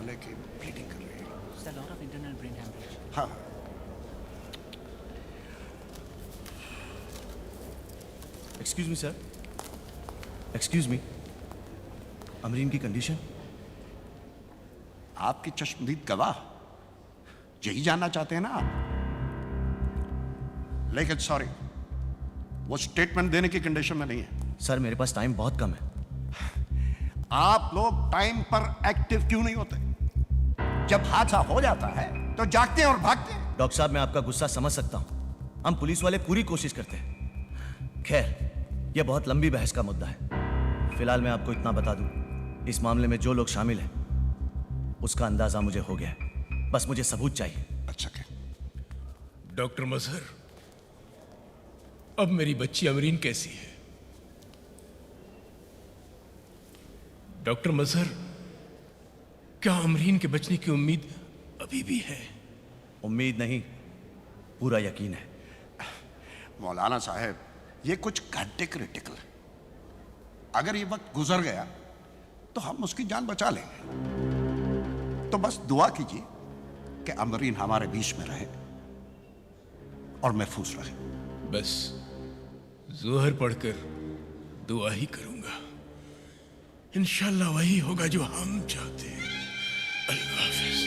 होने की ब्लीडिंग कर रही है। Lot of internal brain haemorrhage. हाँ। Excuse me sir, excuse me, Amreen की कंडीशन? आपकी चश्मदीद गवाह यही जानना चाहते हैं ना आप? लेकिन सॉरी, वो स्टेटमेंट देने की कंडीशन में नहीं है। सर मेरे पास टाइम बहुत कम है। आप लोग टाइम पर एक्टिव क्यों नहीं होते? जब हादसा हो जाता है तो जागते हैं और भागते हैं। डॉक्टर साहब मैं आपका गुस्सा समझ सकता हूं, हम पुलिस वाले पूरी कोशिश करते हैं। खैर यह बहुत लंबी बहस का मुद्दा है। फिलहाल मैं आपको इतना बता दूं, इस मामले में जो लोग शामिल हैं उसका अंदाजा मुझे हो गया है, बस मुझे सबूत चाहिए। अच्छा क्या? डॉक्टर मजहर, अब मेरी बच्ची अमरीन कैसी है? डॉक्टर मजहर, क्या अमरीन के बचने की उम्मीद अभी भी है? उम्मीद नहीं, पूरा यकीन है। मौलाना साहब, ये कुछ घंटे क्रिटिकल है। अगर ये वक्त गुजर गया तो हम उसकी जान बचा लेंगे। तो बस दुआ कीजिए कि अमरीन हमारे बीच में रहे और महफूज रहे। बस जोहर पढ़कर दुआ ही करूंगा, इंशाल्लाह वही होगा जो हम चाहते हैं। अल्लाह हाफिज।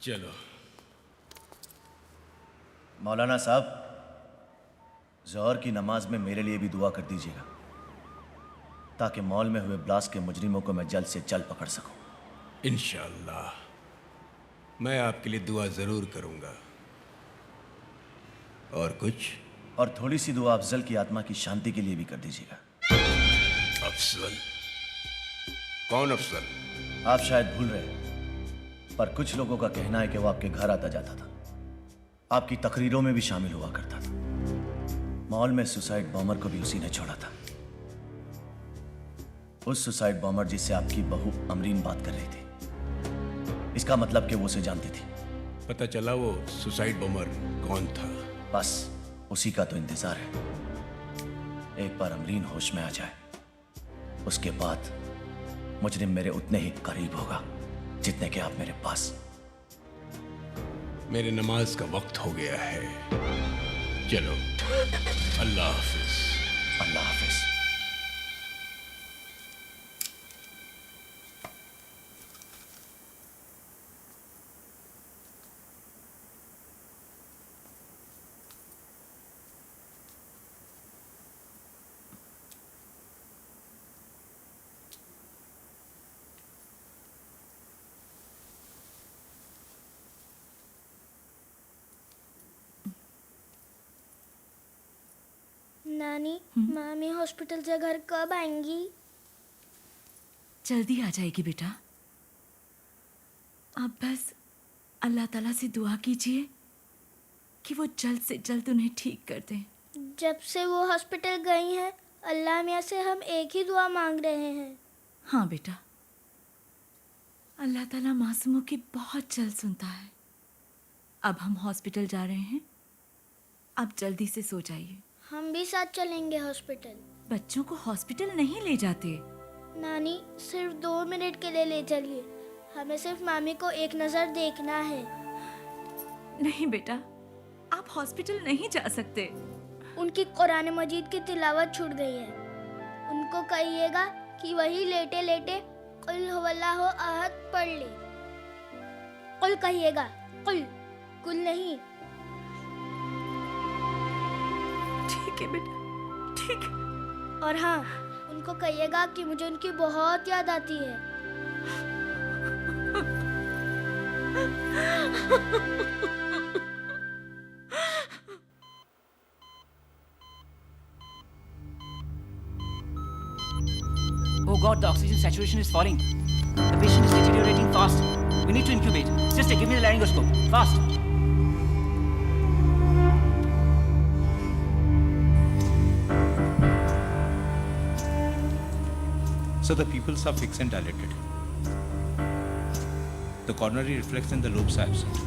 चलो मौलाना साहब, ज़ोहर की नमाज में मेरे लिए भी दुआ कर दीजिएगा, ताकि मॉल में हुए ब्लास्ट के मुजरिमों को मैं जल्द से जल्द पकड़ सकूं। इंशाअल्लाह मैं आपके लिए दुआ जरूर करूंगा। और कुछ? और थोड़ी सी दुआ अफजल की आत्मा की शांति के लिए भी कर दीजिएगा। अफजल? कौन अफजल? आप शायद भूल रहे हैं, पर कुछ लोगों का कहना है कि वो आपके घर आता जाता था, आपकी तकरीरों में भी शामिल हुआ करता था। मॉल में सुसाइड बॉम्बर को भी उसी ने छोड़ा था। उस सुसाइड बॉम्बर जिससे आपकी बहू अमरीन बात कर रही थी। इसका मतलब कि वो उसे जानती थी। पता चला वो सुसाइड बॉम्बर कौन था? बस उसी का तो इंतजार है। एक बार अमरीन होश में आ जाए, उसके बाद मुजरिम मेरे उतने ही करीब होगा जितने कि आप मेरे पास। मेरे नमाज का वक्त हो गया है, चलो अल्लाह हाफिज। अल्लाह हाफिज। नानी, मामी हॉस्पिटल से घर कब आएंगी? जल्दी आ जाएगी बेटा। आप बस अल्लाह ताला से दुआ कीजिए कि वो जल्द से जल्द उन्हें ठीक कर दें। जब से वो हॉस्पिटल गई हैं, अल्लाह मियाँ से हम एक ही दुआ मांग रहे हैं। हाँ बेटा, अल्लाह ताला मासूमों की बहुत जल्द सुनता है। अब हम हॉस्पिटल जा रहे हैं, अब जल्दी से सो जाइए। हम भी साथ चलेंगे हॉस्पिटल। बच्चों को हॉस्पिटल नहीं ले जाते। नानी, सिर्फ 2 मिनट के लिए ले चलिए। हमें सिर्फ मामी को एक नजर देखना है। नहीं बेटा, आप हॉस्पिटल नहीं जा सकते। उनकी कुरान मजीद की तिलावत छूट गई है। उनको कहिएगा कि वही लेटे लेटे कुल हुवल्लाहु अहद पढ़ ले। कुल कहिएगा, कुल नहीं। ठीक है बेटा, ठीक है। और हाँ, उनको कहिएगा कि मुझे उनकी बहुत याद आती है। Oh God, the oxygen saturation is falling. The patient is deteriorating fast. We need to intubate. Sister, give me the laryngoscope. Fast. So the pupils are fixed and dilated. The coronary reflex in the lobes are absent.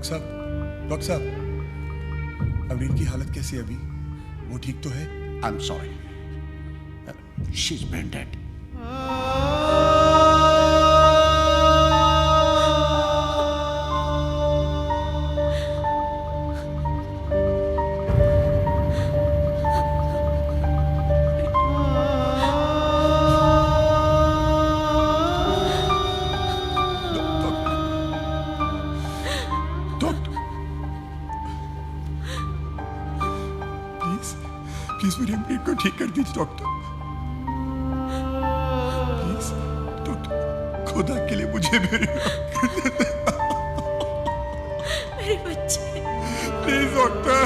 Doctor साहब, अमरीन की हालत कैसी है अभी? वो ठीक तो है? I am sorry, she is brain dead. Please मेरी अमरीन को ठीक कर दीजिए डॉक्टर, प्लीज डॉक्टर, खुदा के लिए मुझे मेरे बच्चे, प्लीज डॉक्टर,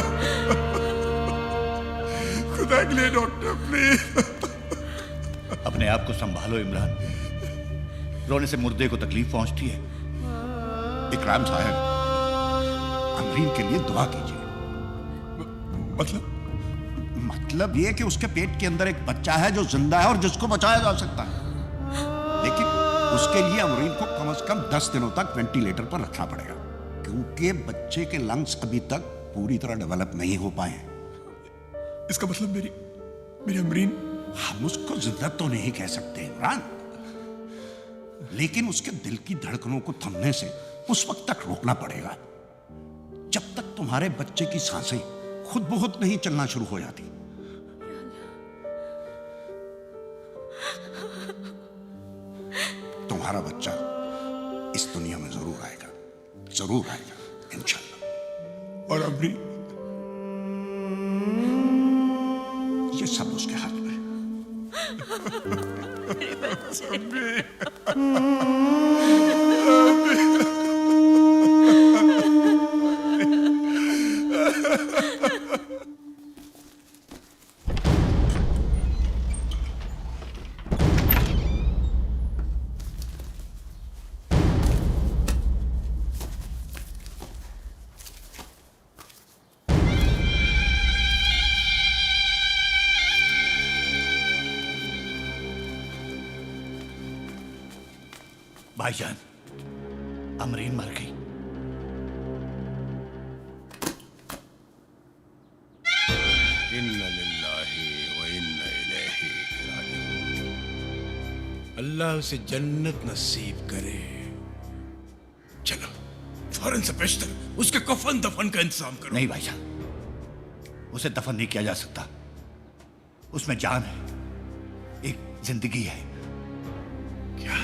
खुदा के लिए डॉक्टर प्लीज। अपने आप को संभालो इमरान, रोने से मुर्दे को तकलीफ पहुंचती है। इकराम साहब, अमरीन के लिए दुआ कीजिए। मतलब ये कि उसके पेट के अंदर एक बच्चा है जो जिंदा है और जिसको बचाया जा सकता है, लेकिन उसके लिए अमरीन को कम से कम 10 दिनों तक वेंटिलेटर पर रखना पड़ेगा, क्योंकि बच्चे के लंग्स अभी तक पूरी तरह डेवलप नहीं हो पाए हैं। इसका मतलब मेरी अमरीन? हम उसको जिंदा तो नहीं कह सकते इमरान, लेकिन उसके दिल की धड़कनों को थमने से उस वक्त तक रोकना पड़ेगा जब तक तुम्हारे बच्चे की सांसें खुद ब खुद नहीं चलना शुरू हो जाती। तुम्हारा बच्चा इस दुनिया में जरूर आएगा, इंशाल्लाह। और अभी ये सब उसके हाथ में है। मेरे बच्चे। भाईजान, अमरीन मर गई। इन्ना लिल्लाहि व इन्ना इलैहि राजिऊन। अल्लाह उसे जन्नत नसीब करे। चलो फौरन से पेशतर उसके कफन दफन का इंतजाम करो। नहीं भाईजान, उसे दफन नहीं किया जा सकता। उसमें जान है, एक जिंदगी है। क्या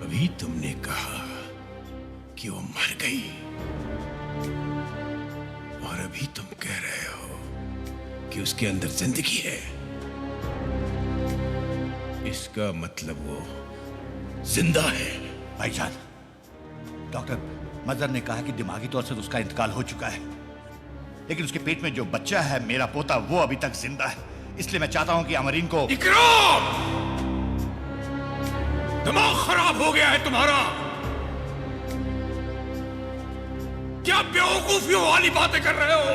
अभी तुमने कहा कि वो मर गई और अभी तुम कह रहे हो कि उसके अंदर जिंदगी है? इसका मतलब वो जिंदा है। भाईजान, डॉक्टर मजहर ने कहा कि दिमागी तौर से तो उसका इंतकाल हो चुका है, लेकिन उसके पेट में जो बच्चा है, मेरा पोता, वो अभी तक जिंदा है। इसलिए मैं चाहता हूं कि अमरीन को। इकराम, दिमाग खराब हो गया है तुम्हारा? क्या बेवकूफियों वाली बातें कर रहे हो?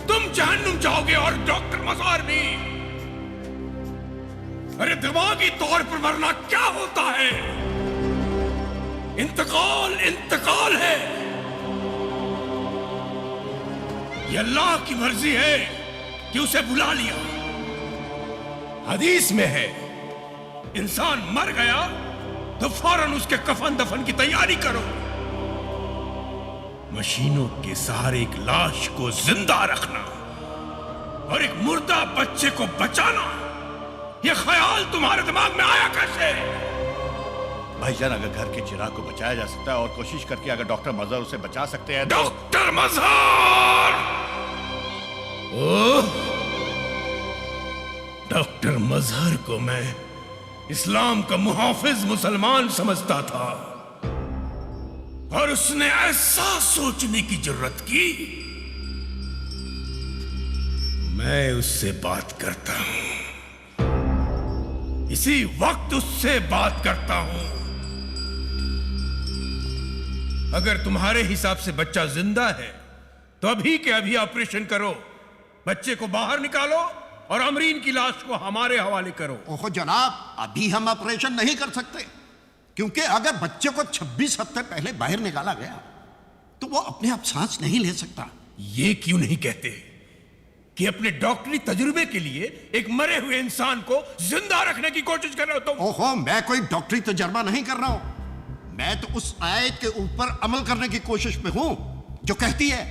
तुम जहन्नुम जाओगे और डॉक्टर मज़हर भी। अरे दिमागी तौर पर मरना क्या होता है? इंतकाल है। ये अल्लाह की मर्जी है कि उसे बुला लिया। हदीस में है, इंसान मर गया तो फौरन उसके कफन दफन की तैयारी करो। मशीनों के सहारे एक लाश को जिंदा रखना और एक मुर्दा बच्चे को बचाना, यह ख्याल तुम्हारे दिमाग में आया कैसे? भाईजान, अगर घर के चिराग को बचाया जा सकता है और कोशिश करके अगर डॉक्टर मजहर उसे बचा सकते हैं तो... डॉक्टर मजहर! ओह, डॉक्टर मजहर को मैं इस्लाम का मुहाफिज मुसलमान समझता था और उसने ऐसा सोचने की जरूरत की। मैं उससे बात करता हूं, इसी वक्त उससे बात करता हूं। अगर तुम्हारे हिसाब से बच्चा जिंदा है तो अभी के अभी ऑपरेशन करो, बच्चे को बाहर निकालो और अमरीन की लाश को हमारे हवाले करो। ओहो जनाब, अभी हम ऑपरेशन नहीं कर सकते। क्योंकि अगर बच्चे को 26 हफ्ते पहले बाहर निकाला गया तो वो अपने आप सांस नहीं ले सकता। ये क्यों नहीं कहते कि अपने डॉक्टरी तजुर्बे के लिए एक मरे हुए इंसान को जिंदा रखने की कोशिश कर रहे हो तुम? ओहो, मैं कोई डॉक्टरी तजर्बा नहीं कर रहा हूं। मैं तो उस आयत के ऊपर अमल करने की कोशिश में हूं जो कहती है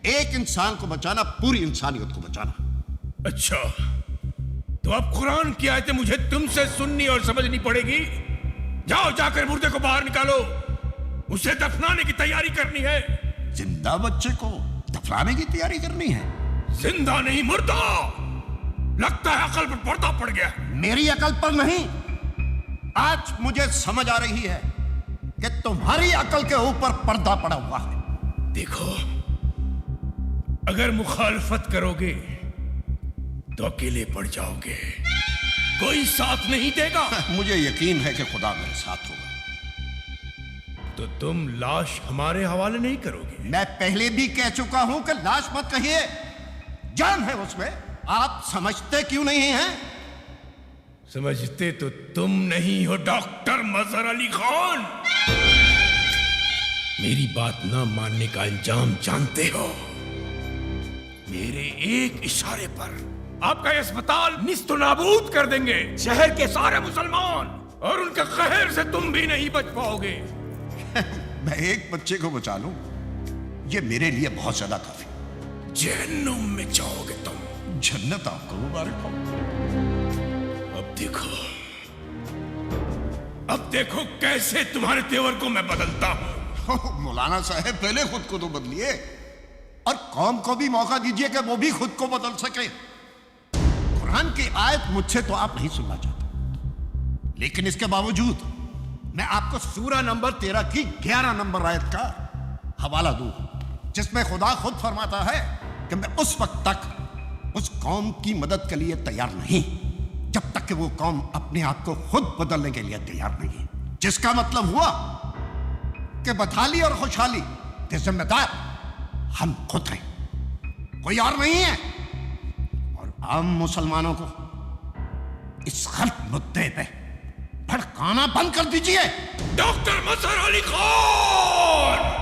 एक इंसान को बचाना पूरी इंसानियत को बचाना। अच्छा, तो अब कुरान की आयतें मुझे तुमसे सुननी और समझनी पड़ेगी। जाओ, जाकर मुर्दे को बाहर निकालो, उसे दफनाने की तैयारी करनी है। जिंदा बच्चे को दफनाने की तैयारी करनी है? जिंदा नहीं, मुर्दा। लगता है अकल पर पर्दा पड़ गया। मेरी अकल पर नहीं, आज मुझे समझ आ रही है कि तुम्हारी अकल के ऊपर पर्दा पड़ा हुआ है। देखो, अगर मुखालफत करोगे तो अकेले पड़ जाओगे, कोई साथ नहीं देगा। मुझे यकीन है कि खुदा मेरे साथ होगा। तो तुम लाश हमारे हवाले नहीं करोगे? मैं पहले भी कह चुका हूं कि लाश मत कहिए, जान है उसमें। आप समझते क्यों नहीं हैं? समझते तो तुम नहीं हो डॉक्टर मजहर अली खान। मेरी बात ना मानने का अंजाम जानते हो। मेरे एक इशारे पर आपका ये अस्पताल निस्तो नाबूद कर देंगे, शहर के सारे मुसलमान, और उनके कहर से तुम भी नहीं बच पाओगे। मैं एक बच्चे को बचा लूं, ये मेरे लिए बहुत ज्यादा काफी। जहन्नुम में जाओगे तुम। जन्नत आपको मुबारक हो। अब देखो कैसे तुम्हारे तेवर को मैं बदलता हूं। मौलाना साहब, पहले खुद को तो बदलिए और कौम को भी मौका दीजिए कि वो भी खुद को बदल सके। कुरान की आयत मुझसे तो आप नहीं सुनना चाहते, लेकिन इसके बावजूद मैं आपको सूरा नंबर 13 की 11 नंबर आयत का हवाला दूं, जिसमें खुदा खुद फरमाता है कि मैं उस वक्त तक उस कौम की मदद के लिए तैयार नहीं जब तक कि वो कौम अपने आप को खुद बदलने के लिए तैयार नहीं। जिसका मतलब हुआ कि बदहाली और खुशहाली के जिम्मेदार हम खुद हैं, कोई और नहीं है। और आम मुसलमानों को इस गलत मुद्दे पे भड़काना बंद कर दीजिए। डॉक्टर मजहर अली खान!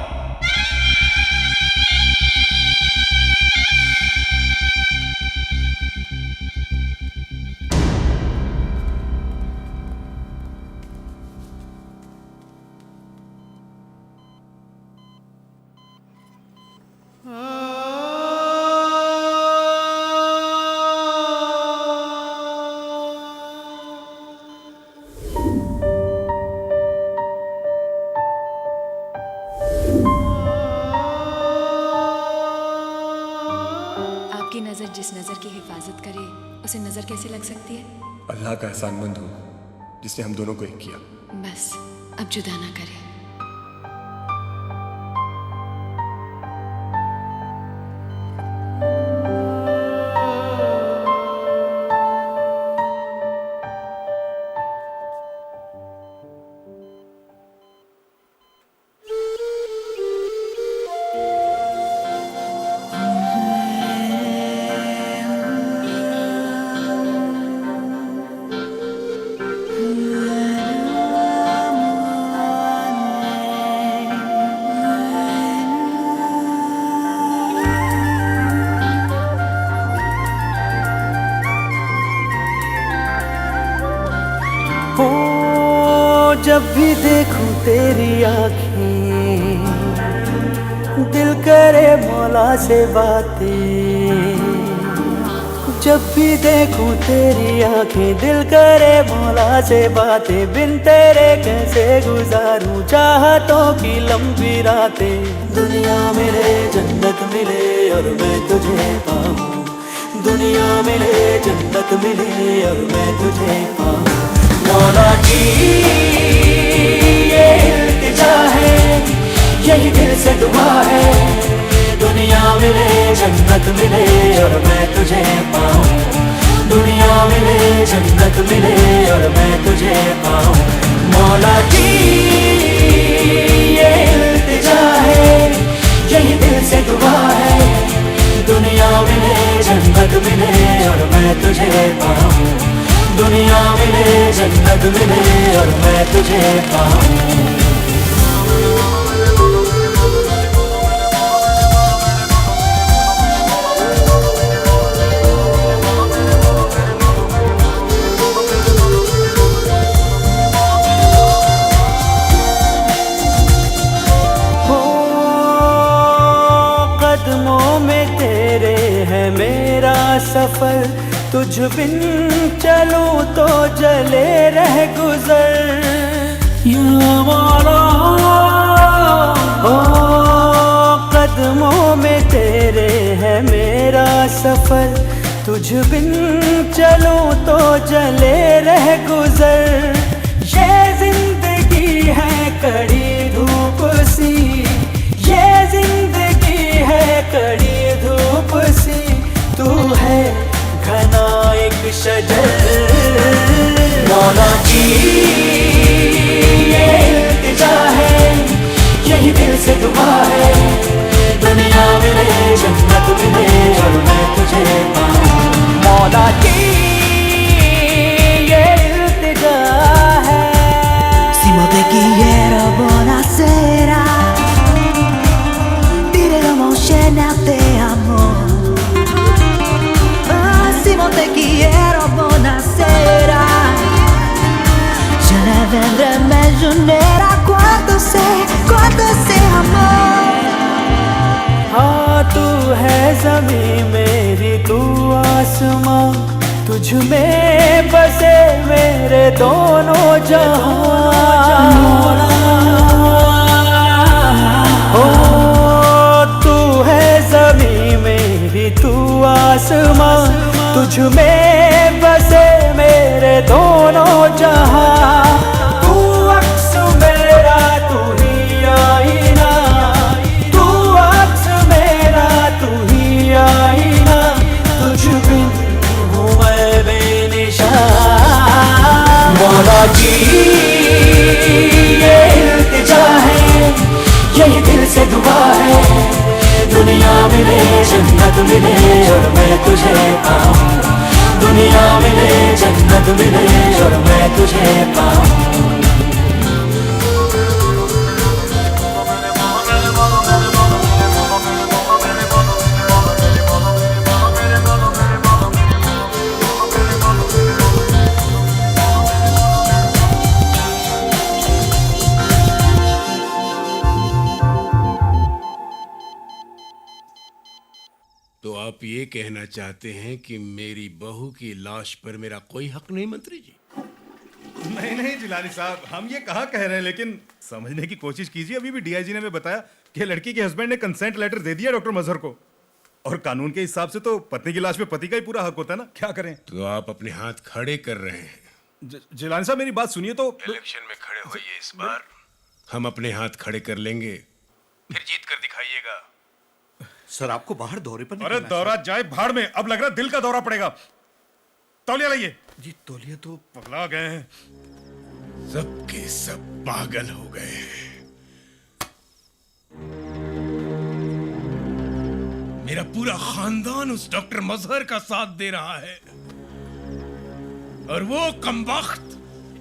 जिस नजर की हिफाजत करे उसे नजर कैसे लग सकती है? अल्लाह का एहसानमंद हूँ जिसने हम दोनों को एक किया। बस अब जुदा ना करे। जब भी देखूं तेरी आँखें दिल करे मौला से बातें। जब भी देखूं तेरी आँखें दिल करे मौला से बातें। बिन तेरे कैसे गुजारूं चाहतों की लंबी रातें। दुनिया मिले जन्नत मिले और मैं तुझे पाऊं। दुनिया मिले जन्नत मिले और मैं तुझे पाऊं। मौला की ये इल्तिजा है, यही दिल से दुआ है। दुनिया मिले जन्नत मिले और मैं तुझे पाऊं। दुनिया मिले जन्नत मिले और मैं तुझे पाऊं। मौला की ये इल्तिजा है, यही दिल से दुआ है। दुनिया मिले जन्नत मिले और मैं तुझे पाऊं। दुनिया मिले जन्नत मिले और मैं तुझे पाऊं। कदमों में तेरे है मेरा सफर, तुझ बिन चलूं तो जले रह गुजर। या मौला ओ कदमों में तेरे है मेरा सफर, तुझ बिन चलूं तो जले रह गुजर। ये जिंदगी है कड़ी धूप सी, ये जिंदगी है कड़ी धूप सी, तू है घना एक शजर। मौला की ये इल्तिजा है, यही दिल से दुआ है, दुनिया मिले जन्नत मिले और मैं तुझे पाऊं। मौला की ये इल्तिजा है। Simo te quiero, buonasera, diremo scena te amo. Simo te quiero, buonasera, je ne vendrai mai giornera quanto sei amor. हाँ तू है ज़मीं मेरी तू आसमां, तुझ में बसे मेरे दोनों जहां। ओ तू है ज़मीं मेरी तू आसमां, तुझ में बसे मेरे दोनों जहां। तू अक्स मेरा तू ही आईना, तू अक्स मेरा तू ही आईना, तुझ बिन हूँ मैं बेनिशान। मौला की ये इल्तिजा है, यही दिल से दुआ है, दुनिया मिले जन्नत मिले और मैं तुझे पाऊं। दुनिया मिले जन्नत मिले और मैं तुझे पाऊं। तो आप ये कहना चाहते हैं कि मेरी बहू की लाश पर मेरा कोई हक नहीं मंत्री जी? नहीं नहीं जिलानी साहब, हम ये कहाँ कह रहे हैं, लेकिन समझने की कोशिश कीजिए। अभी भी डीआईजी ने हमें बताया कि लड़की के हस्बैंड ने कंसेंट लेटर दे दिया डॉक्टर मजहर को, और कानून के हिसाब से तो पत्नी की लाश में पति का ही पूरा हक होता है ना। क्या करें? तो आप अपने हाथ खड़े कर रहे हैं। जिलानी साहब मेरी बात सुनिए तो। इलेक्शन में खड़े होइए इस बार, हम अपने हाथ खड़े कर लेंगे, फिर जीत कर दिखाइएगा। सर आपको बाहर दौरे पर अरे दौरा जाए भाड़ में, अब लग रहा दिल का दौरा पड़ेगा। तौलिया लाइए। जी तौलिया तो पगला गए हैं। सबके सब पागल हो गए। मेरा पूरा खानदान उस डॉक्टर मजहर का साथ दे रहा है, और वो कमबख्त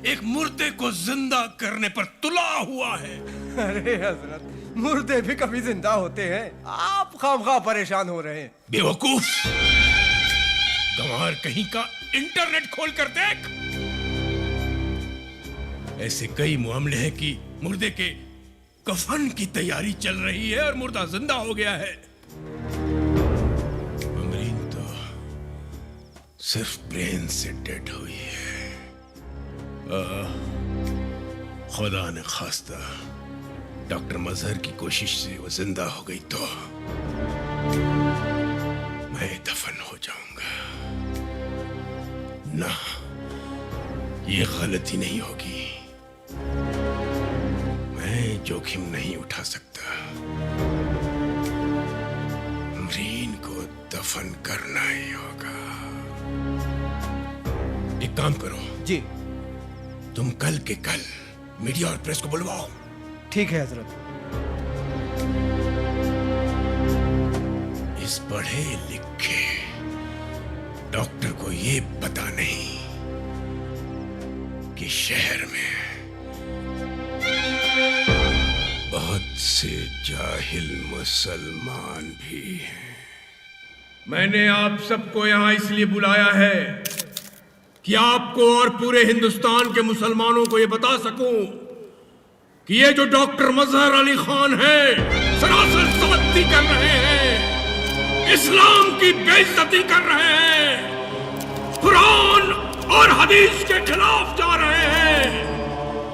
एक मुर्दे को जिंदा करने पर तुला हुआ है। अरे हजरत, मुर्दे भी कभी जिंदा होते हैं, आप खामखा परेशान हो रहे हैं। बेवकूफ, गंवार कहीं का इंटरनेट खोल कर देख। ऐसे कई मामले हैं कि मुर्दे के कफन की तैयारी चल रही है और मुर्दा जिंदा हो गया है। अमरीन तो सिर्फ ब्रेन से डेड हुई है। खुदा ने खास्ता डॉक्टर मजहर की कोशिश से वो जिंदा हो गई तो मैं दफन हो जाऊंगा। ना, ये गलती नहीं होगी। मैं जोखिम नहीं उठा सकता। अमरीन को दफन करना ही होगा। एक काम करो जी, तुम कल के कल मीडिया और प्रेस को बुलवाओ। ठीक है हजरत। इस पढ़े लिखे डॉक्टर को ये पता नहीं शहर में बहुत से जाहिल मुसलमान भी हैं। मैंने आप सबको यहाँ इसलिए बुलाया है कि आपको और पूरे हिंदुस्तान के मुसलमानों को ये बता सकूं कि ये जो डॉक्टर मजहर अली खान है सरासर सख्ती कर रहे हैं, इस्लाम की बेइज्जती कर रहे हैं, कुरान और हदीस के खिलाफ जा रहे हैं।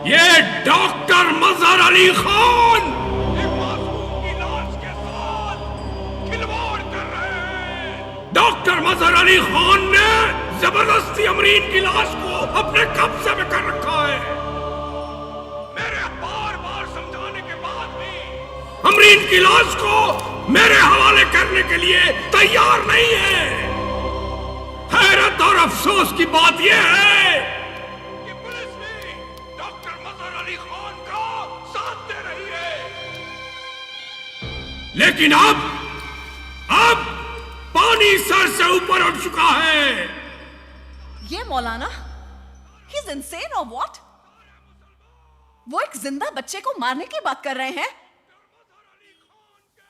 ये डॉक्टर मजहर अली खान एक मासूम की लाश के साथ खिलवाड़ कर रहे हैं। डॉक्टर मजहर अली खान ने जबरदस्ती अमरीन की लाश को अपने कब्जे में कर रखा है। मेरे बार बार समझाने के बाद भी अमरीन की लाश को मेरे हवाले करने के लिए तैयार नहीं है। हैरत और अफसोस की बात यह है कि पुलिस भी डॉक्टर मजहर अली खान का साथ दे रही है। लेकिन अब पानी सर से ऊपर उठ चुका है। ये मौलाना ही इज इनसेन और व्हाट? वो एक जिंदा बच्चे को मारने की बात कर रहे हैं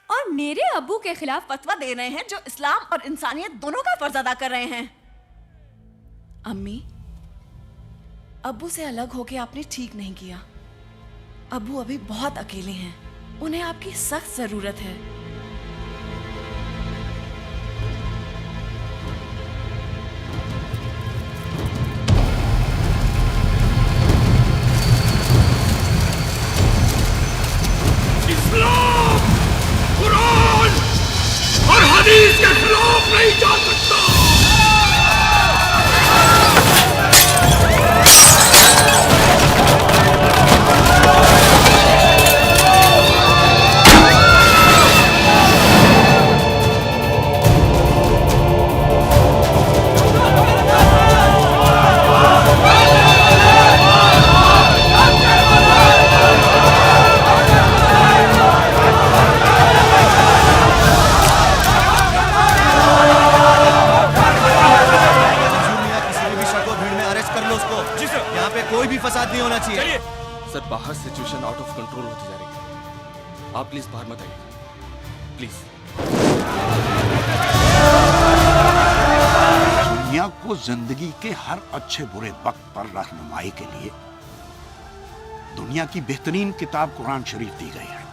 और मेरे अब्बू के खिलाफ फतवा दे रहे हैं जो इस्लाम और इंसानियत दोनों का फर्ज अदा कर रहे हैं। अम्मी, अब्बू से अलग होके आपने ठीक नहीं किया। अब्बू अभी बहुत अकेले हैं, उन्हें आपकी सख्त जरूरत है। इस्लाम, कुरान और हदीस के खिलाफ नहीं जा सकता। फसाद नहीं होना चाहिए। सर, बाहर सिचुएशन आउट ऑफ कंट्रोल होती जा रही है। आप प्लीज बाहर मत आइए, प्लीज। दुनिया को जिंदगी के हर अच्छे बुरे वक्त पर रहनुमाई के लिए दुनिया की बेहतरीन किताब कुरान शरीफ दी गई है।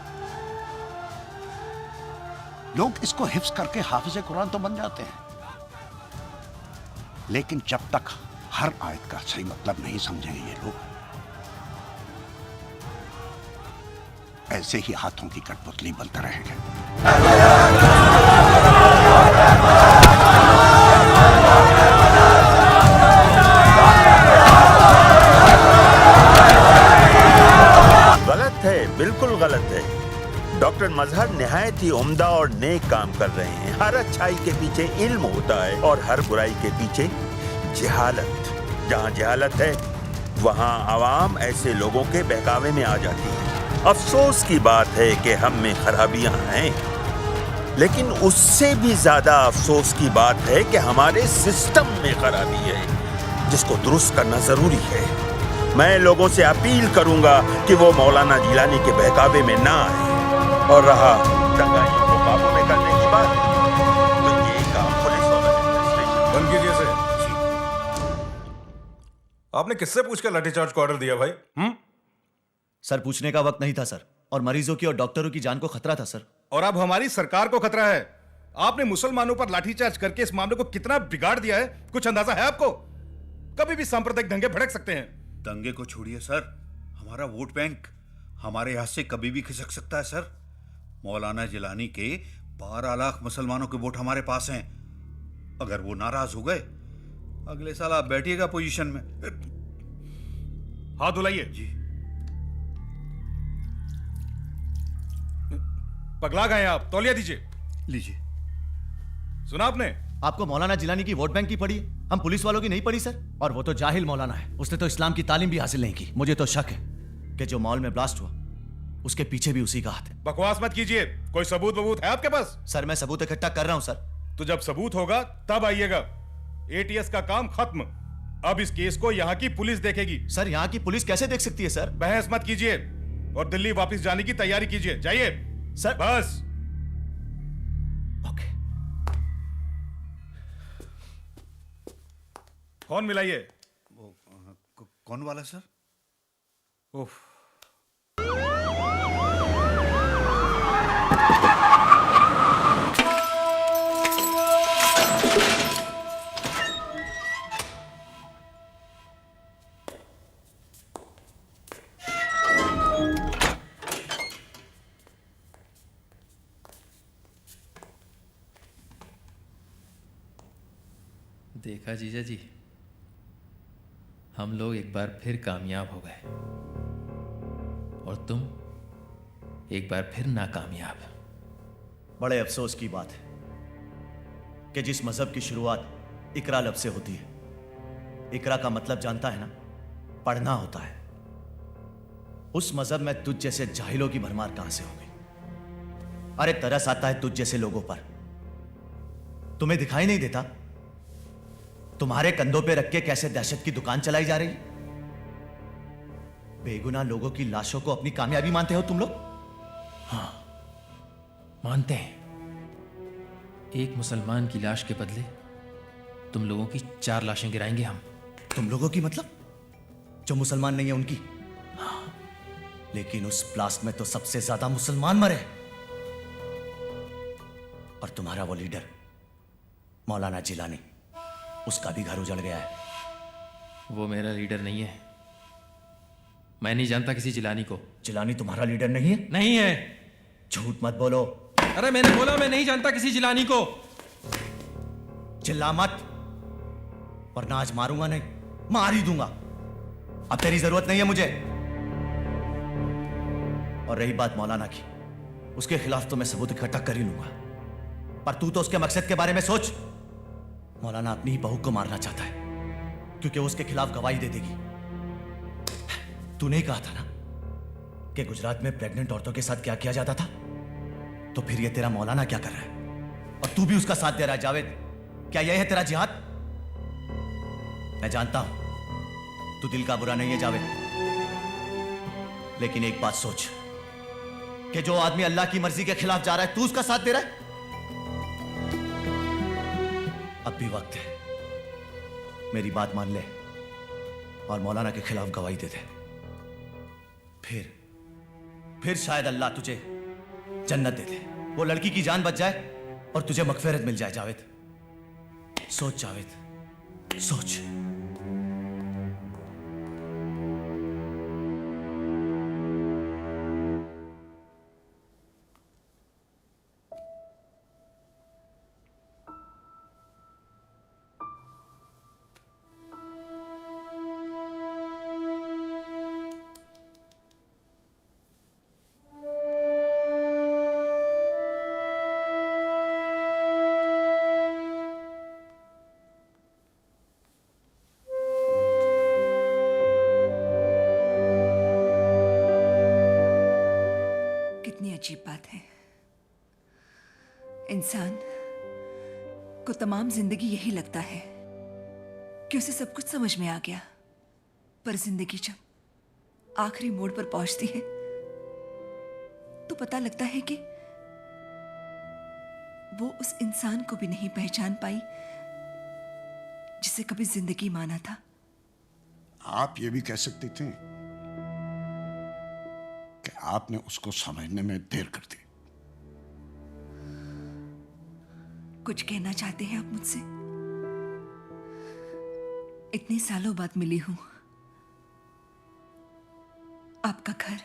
लोग इसको हिफ्ज करके हाफिज कुरान तो बन जाते हैं, लेकिन जब तक हर आयत का सही मतलब नहीं समझेंगे ये लोग, ऐसे ही हाथों की कठपुतली बनते रहेंगे। गलत है, बिल्कुल गलत है। डॉक्टर मजहर निहायत ही उम्दा और नेक काम कर रहे हैं। हर अच्छाई के पीछे इल्म होता है और हर बुराई के पीछे जहालत। जहाँ जहालत है वहाँ आवाम ऐसे लोगों के बहकावे में आ जाती है। अफसोस की बात है कि हम में खराबियां हैं, लेकिन उससे भी ज्यादा अफसोस की बात है कि हमारे सिस्टम में खराबी है, जिसको दुरुस्त करना जरूरी है। मैं लोगों से अपील करूंगा कि वो मौलाना जिलानी के बहकावे में ना आए। और रहा दंगाइयों को काबू में करने की बात, तो ये काम पुलिस और एडमिनिस्ट्रेशन। बंद कीजिए इसे। आपने किससे पूछकर लाठीचार्ज को ऑर्डर दिया भाई? सर, पूछने का वक्त नहीं था सर, और मरीजों की और डॉक्टरों की जान को खतरा था सर। और अब हमारी सरकार को खतरा है। आपने मुसलमानों पर लाठीचार्ज करके इस मामले को कितना बिगाड़ दिया है, कुछ अंदाजा है आपको? कभी भी सांप्रदायिक दंगे भड़क सकते हैं। दंगे को छोड़िए सर, हमारा वोट बैंक हमारे हाथ से कभी भी खिसक सकता है सर। मौलाना जिलानी के 12 लाख मुसलमानों के वोट हमारे पास हैं। अगर वो नाराज हो गए, अगले साल आप बैठिएगा पोजीशन में। हाथ धुलाइए जी। पगला गए आप, तौलिया दीजिए। लीजिए। सुना आपने? आपको मौलाना जिलानी की वोट बैंक की पड़ी है, हम पुलिस वालों की नहीं पड़ी सर। और वो तो जाहिल मौलाना है, उसने तो इस्लाम की तालीम भी हासिल नहीं की। मुझे तो शक है कि जो मॉल में ब्लास्ट हुआ उसके पीछे भी उसी का हाथ है। बकवास मत कीजिए, कोई सबूत वबूत है आपके पास? सर, मैं सबूत इकट्ठा कर रहा हूं सर। तो जब सबूत होगा तब आइएगा। एटीएस का काम खत्म। अब इस केस को यहाँ की पुलिस देखेगी। सर, यहाँ की पुलिस कैसे देख सकती है सर? बहस मत कीजिए और दिल्ली वापस जाने की तैयारी कीजिए। जाइए सर। बस। ओके। फोन मिलाइए। कौन वाला सर? उफ। देखा जीजा जी, हम लोग एक बार फिर कामयाब हो गए और तुम एक बार फिर नाकामयाब। बड़े अफसोस की बात है कि जिस मजहब की शुरुआत इकरा लब से होती है, इकरा का मतलब जानता है ना? पढ़ना होता है। उस मजहब में तुझ जैसे जाहिलों की भरमार कहां से होगी? अरे तरस आता है तुझ जैसे लोगों पर। तुम्हें दिखाई नहीं देता तुम्हारे कंधों पे रख के कैसे दहशत की दुकान चलाई जा रही? बेगुनाह लोगों की लाशों को अपनी कामयाबी मानते हो तुम लोग? हाँ, मानते हैं। एक मुसलमान की लाश के बदले तुम लोगों की 4 लाशें गिराएंगे हम। तुम लोगों की मतलब? जो मुसलमान नहीं है उनकी? हाँ, लेकिन उस ब्लास्ट में तो सबसे ज्यादा मुसलमान मरे। और तुम्हारा वो लीडर मौलाना जिलानी, उसका भी घर उजड़ गया है। वो मेरा लीडर नहीं है। मैं नहीं जानता किसी जिलानी को। जिलानी तुम्हारा लीडर नहीं है? नहीं है। झूठ मत बोलो। अरे मैंने बोला मैं नहीं जानता किसी जिलानी को। चिल्ला मत, वरना आज मारूंगा नहीं, मार ही दूंगा। अब तेरी जरूरत नहीं है मुझे। और रही बात मौलाना की, उसके खिलाफ तो मैं सबूत इकट्ठा कर ही लूंगा, पर तू तो उसके मकसद के बारे में सोच। मौलाना अपनी ही बहू को मारना चाहता है क्योंकि वो उसके खिलाफ गवाही दे देगी। तूने ही कहा था ना कि गुजरात में प्रेग्नेंट औरतों के साथ क्या किया जाता था, तो फिर ये तेरा मौलाना क्या कर रहा है? और तू भी उसका साथ दे रहा है। जावेद, क्या यह है तेरा जिहाद? मैं जानता हूं तू दिल का बुरा नहीं है जावेद, लेकिन एक बात सोच कि जो आदमी अल्लाह की मर्जी के खिलाफ जा रहा है, तू उसका साथ दे रहा है। अब भी वक्त है, मेरी बात मान ले और मौलाना के खिलाफ गवाही दे दे। फिर शायद अल्लाह तुझे जन्नत दे दे, वो लड़की की जान बच जाए और तुझे मगफिरत मिल जाए। जावेद, सोच जावेद, सोच। अजीब बात है, इंसान को तमाम जिंदगी यही लगता है कि उसे सब कुछ समझ में आ गया, पर जिंदगी जब आखिरी मोड़ पर पहुंचती है तो पता लगता है कि वो उस इंसान को भी नहीं पहचान पाई जिसे कभी जिंदगी माना था। आप ये भी कह सकती थी कि आपने उसको समझने में देर कर दी। कुछ कहना चाहते हैं आप मुझसे? इतने सालों बाद मिली हूं, आपका घर,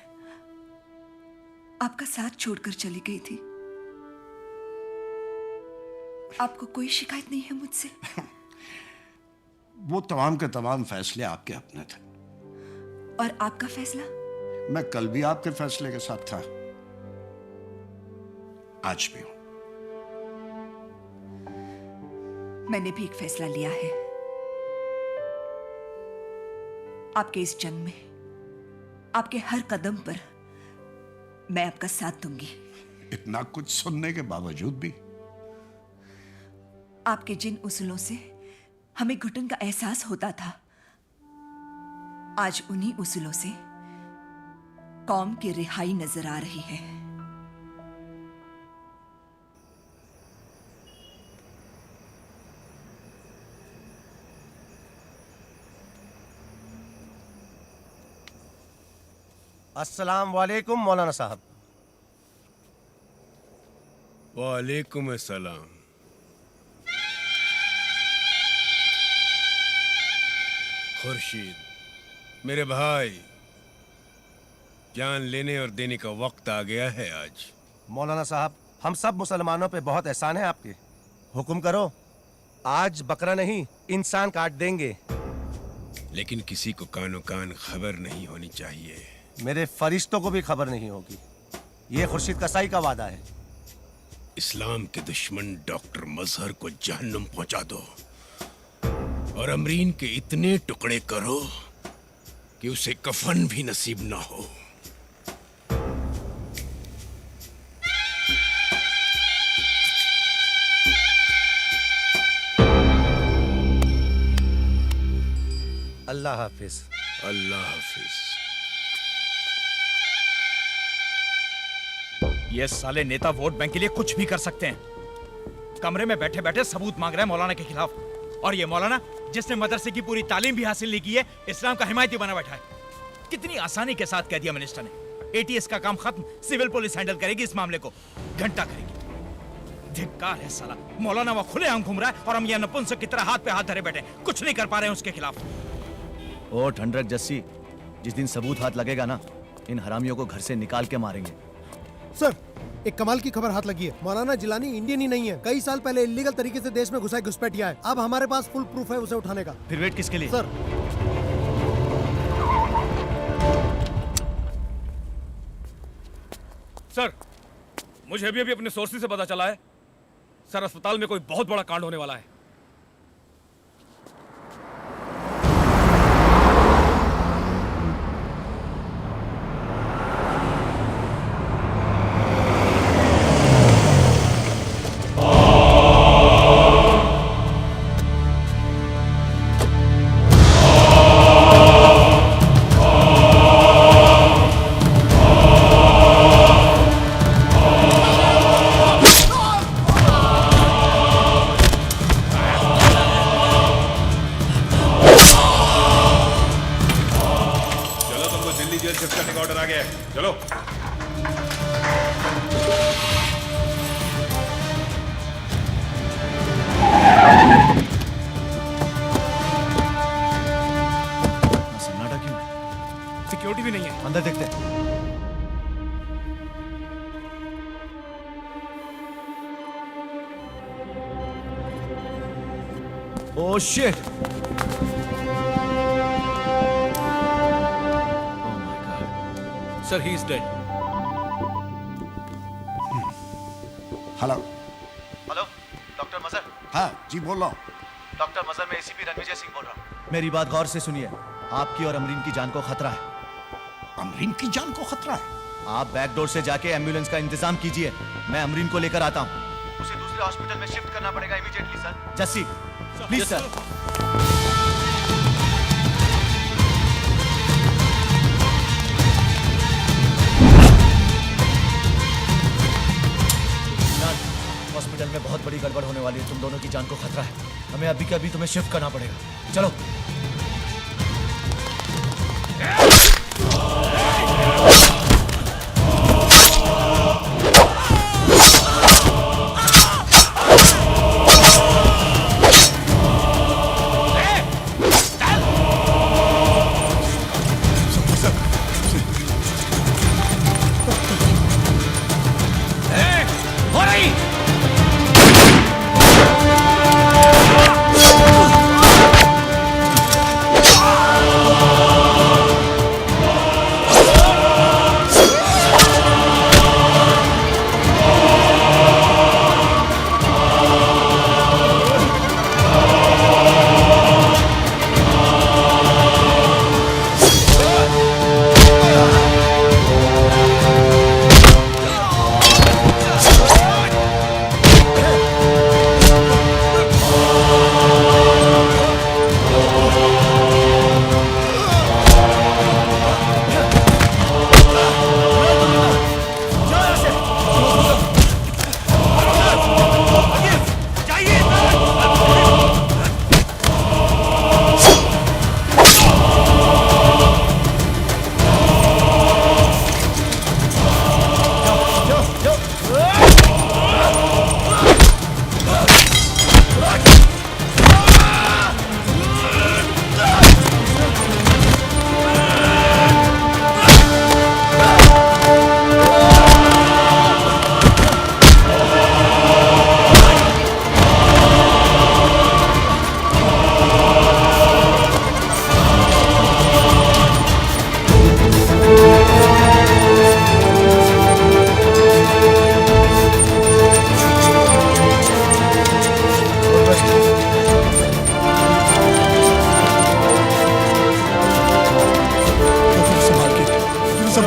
आपका साथ छोड़कर चली गई थी। आपको कोई शिकायत नहीं है मुझसे? वो तमाम के तमाम फैसले आपके अपने थे। और आपका फैसला? मैं कल भी आपके फैसले के साथ था, आज भी हूं। मैंने भी एक फैसला लिया है। आपके इस जंग में, आपके हर कदम पर मैं आपका साथ दूंगी। इतना कुछ सुनने के बावजूद भी आपके जिन उसूलों से हमें घुटन का एहसास होता था, आज उन्हीं उसूलों से कौम की रिहाई नजर आ रही है। अस्सलाम वालेकुम मौलाना साहब। वालेकुम अस्सलाम। खुर्शीद, मेरे भाई, जान लेने और देने का वक्त आ गया है आज। मौलाना साहब, हम सब मुसलमानों पे बहुत एहसान है आपके। हुक्म करो, आज बकरा नहीं इंसान काट देंगे। लेकिन किसी को कानो कान खबर नहीं होनी चाहिए। मेरे फरिश्तों को भी खबर नहीं होगी। ये खुर्शीद कसाई का वादा है। इस्लाम के दुश्मन डॉक्टर मजहर को जहन्नुम पहुंचा दो और अमरीन के इतने टुकड़े करो कि उसे कफन भी नसीब ना हो। अल्लाह हाफिज। अल्लाह हाफिज। ये साले नेता वोट बैंक के लिए कुछ भी कर सकते हैं। कमरे में बैठे बैठे सबूत मांग रहे हैं मौलाना के खिलाफ, और ये मौलाना जिसने मदरसे की पूरी तालीम भी हासिल नहीं की है, इस्लाम का हिमायती बना बैठा है। कितनी आसानी के साथ कह दिया मिनिस्टर ने, एटीएस का काम खत्म, सिविल पुलिस हैंडल करेगी इस मामले को, घंटा करेगी। धिक्कार है साला, मौलाना वो खुलेआम घूम रहा है और हम ये नपुंसक की तरह हाथ पे हाथ धरे बैठे, कुछ नहीं कर पा रहे हैं उसके खिलाफ। ओ ठंडक जस्सी, जिस दिन सबूत हाथ लगेगा ना, इन हरामियों को घर से निकाल के मारेंगे। सर, एक कमाल की खबर हाथ लगी है। मौलाना जिलानी इंडियन ही नहीं है, कई साल पहले इलीगल तरीके से देश में घुसा घुसपैठिया है। अब हमारे पास फुल प्रूफ है उसे उठाने का। फिर वेट किसके लिए? सर, सर, मुझे अभी अपने सोर्सेज से पता चला है, सर अस्पताल में कोई बहुत बड़ा कांड होने वाला है। चलो। सन्नाटा क्यों है? सिक्योरिटी भी नहीं है। अंदर देखते हैं। Oh shit! Sir, he is dead. Hello. Hello, doctor Mazhar. हाँ जी, बोलो। डॉक्टर मजहर, मैं एसीपी रणविजय सिंह बोल रहा हूँ। मेरी बात गौर से सुनिए, आपकी और अमरीन की जान को खतरा है। अमरीन की जान को खतरा है? आप बैक डोर से जाके एम्बुलेंस का इंतजाम कीजिए, मैं अमरीन को लेकर आता हूँ। उसे दूसरे हॉस्पिटल में शिफ्ट करना पड़ेगा immediately sir. Jassi, please sir. Hospital में बहुत बड़ी गड़बड़ होने वाली है, तुम दोनों की जान को खतरा है। हमें अभी के अभी तुम्हें शिफ्ट करना पड़ेगा। चलो।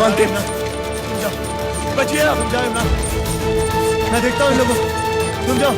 संभाल के बचिए आप। तुम जाओ इमरान, मैं देखता हूँ इन लोगों को। तुम जाओ।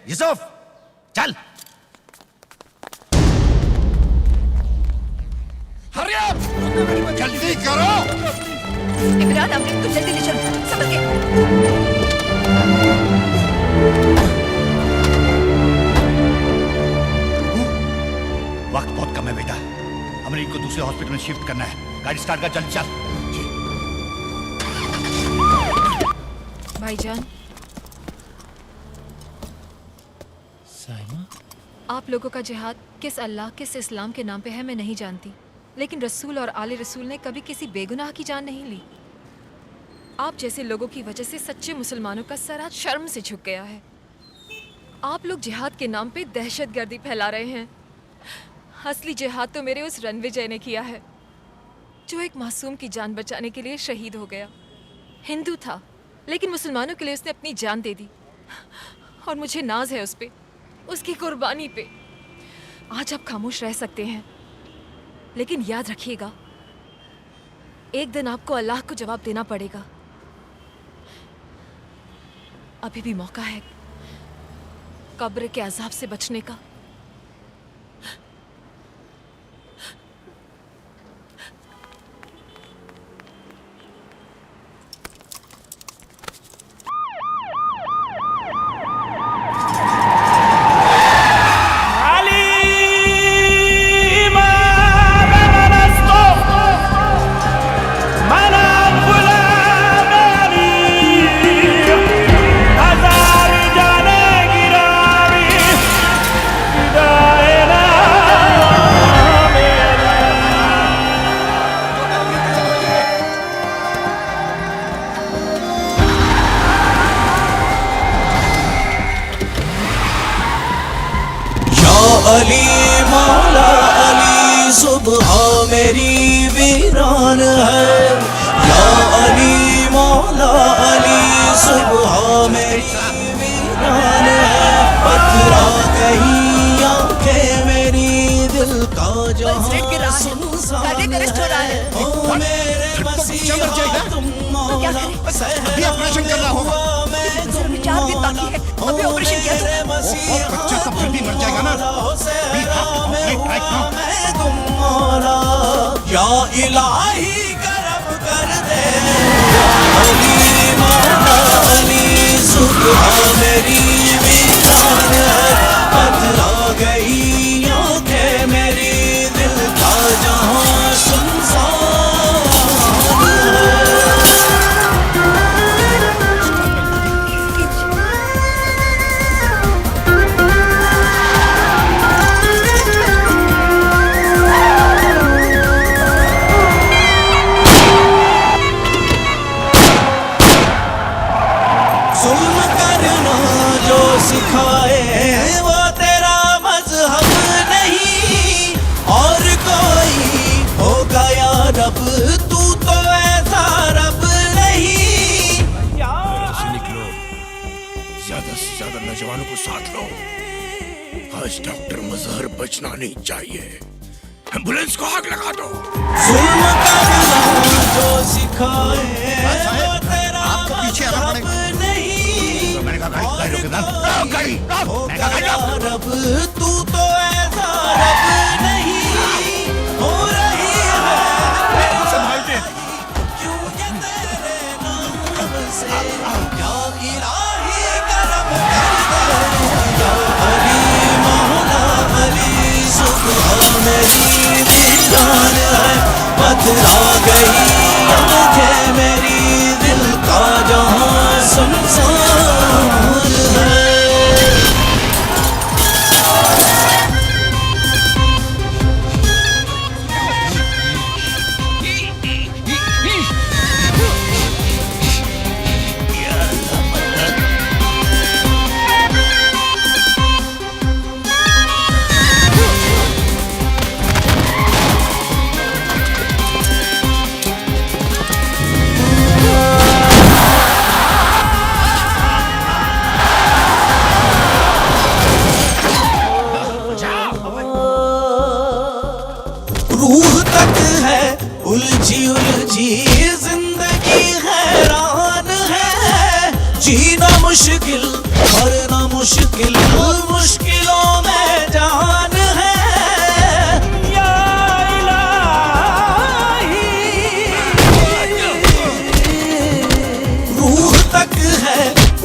यूसुफ चल। जल्दी करो। इमरान अमरीन को जल्दी ले चलो, संभल के। वक्त बहुत कम है बेटा, अमरीक को दूसरे हॉस्पिटल में शिफ्ट करना है। गाड़ी स्टार्ट कर, जल्दी चल। भाईजान, साइमा, आप लोगों का जिहाद किस अल्लाह किस इस्लाम के नाम पे है मैं नहीं जानती, लेकिन रसूल और आले रसूल ने कभी किसी बेगुनाह की जान नहीं ली। आप जैसे लोगों की वजह से सच्चे मुसलमानों का सर आज शर्म से झुक गया है। आप लोग जिहाद के नाम पे दहशतगर्दी फैला रहे हैं। असली जिहाद तो मेरे उस रणविजय ने किया है, जो एक मासूम की जान बचाने के लिए शहीद हो गया। हिंदू था, लेकिन मुसलमानों के लिए उसने अपनी जान दे दी, और मुझे नाज है उस पे, उसकी कुर्बानी पे। आज आप खामोश रह सकते हैं, लेकिन याद रखिएगा, एक दिन आपको अल्लाह को जवाब देना पड़ेगा। अभी भी मौका है कब्र के अजाब से बचने का। अली मौला अली सुबह मेरी वीरान है। या अली मौला अली सुबह मेरी वीरान है। पथरा गई आंखें मेरी दिल का जहां सुनसान है। ओ मेरे मसीहा तुम मौला अभी ऑपरेशन करना होगा। अभी 4 दिन बाकी है, अभी ऑपरेशन किया तो बच्चा तो फिर भी मर जाएगा ना। या इलाही करम कर दे। अली मौला अली सुबह मेरी वीरान है। बदला गई आंखें मेरी दिल का जहां सुनसान है। सिखाए वो तेरा मजहब नहीं, और कोई होगा या रब, तू तो ऐसा रब नहीं। से निकलो, ज्यादा से ज्यादा नौजवानों को साथ लो। आज डॉक्टर मजहर बचना नहीं चाहिए। एम्बुलेंस को आग लगा दो। जुल्म करना जो सिखाए वो तेरा मजहब नहीं, और रब तू तो ऐसा रब नहीं। पथरा गई आंखें मेरी, दिल का जहां सुनसान है। रूह तक है उलझी उलझी जिंदगी हैरान है, जीना मुश्किल मरना मुश्किल, मुश्किलों में जान है। या इलाही रूह तक है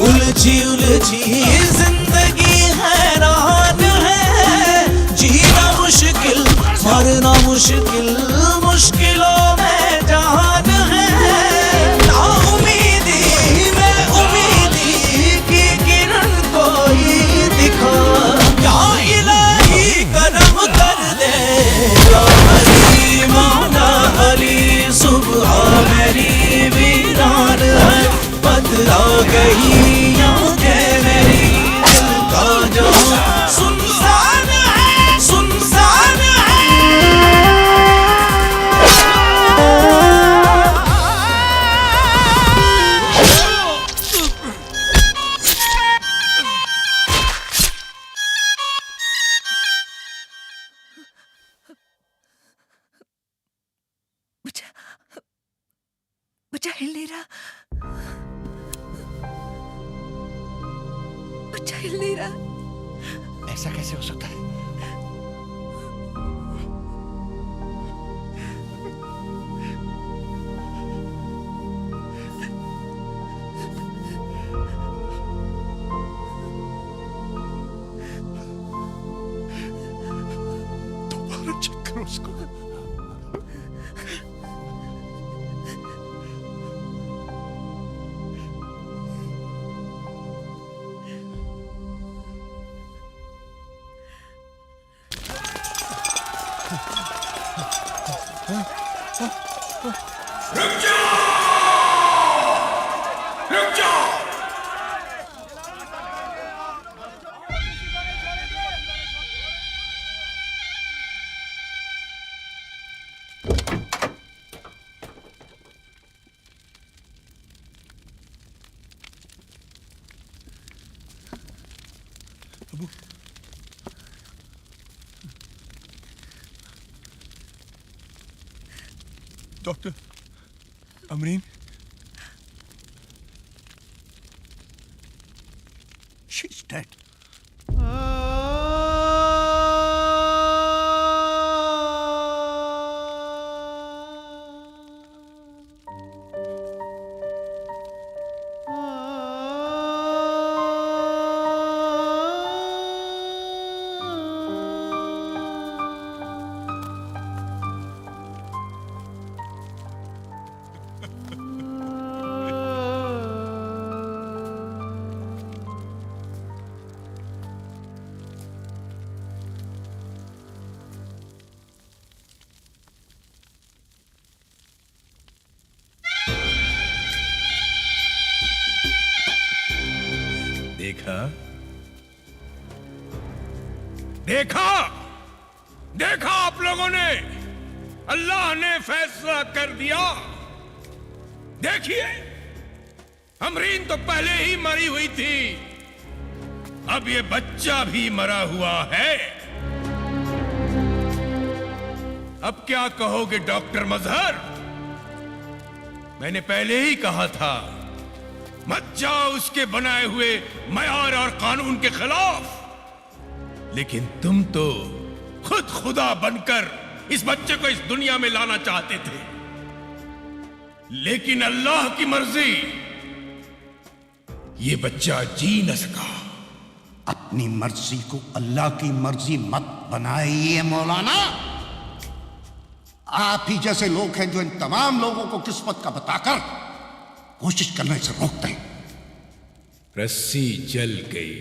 उलझी उलझी जिंदगी हैरान है, जीना मुश्किल मरना मुश्किल, मुश्किलों में जान है। ना उम्मीदी में उम्मीदी की किरण कोई दिखा, या इलाही करम कर दे या अली मौला अली। सुबह मेरी वीरान है, बदला गई आंखें मेरी, दिल का जहां सुनसान है, सुनसान है। बच्चा हिल नहीं रहा, बच्चा हिल नहीं रहा। ऐसा कैसे हो सकता है? दोबारा चेक करो उसको। रुक जाओ, रुक जाओ। Abu doctor Amreen, She's dead. देखा देखा देखा आप लोगों ने, अल्लाह ने फैसला कर दिया। देखिए, अमरीन तो पहले ही मरी हुई थी, अब ये बच्चा भी मरा हुआ है। अब क्या कहोगे डॉक्टर मजहर? मैंने पहले ही कहा था, मत जाओ उसके बनाए हुए मयार और कानून के खिलाफ। लेकिन तुम तो खुद खुदा बनकर इस बच्चे को इस दुनिया में लाना चाहते थे, लेकिन अल्लाह की मर्जी, ये बच्चा जी न सका। अपनी मर्जी को अल्लाह की मर्जी मत बनाइए मौलाना। आप ही जैसे लोग हैं जो इन तमाम लोगों को किस्मत का बताकर कोशिश करने से रोकते हैं। रस्सी जल गई,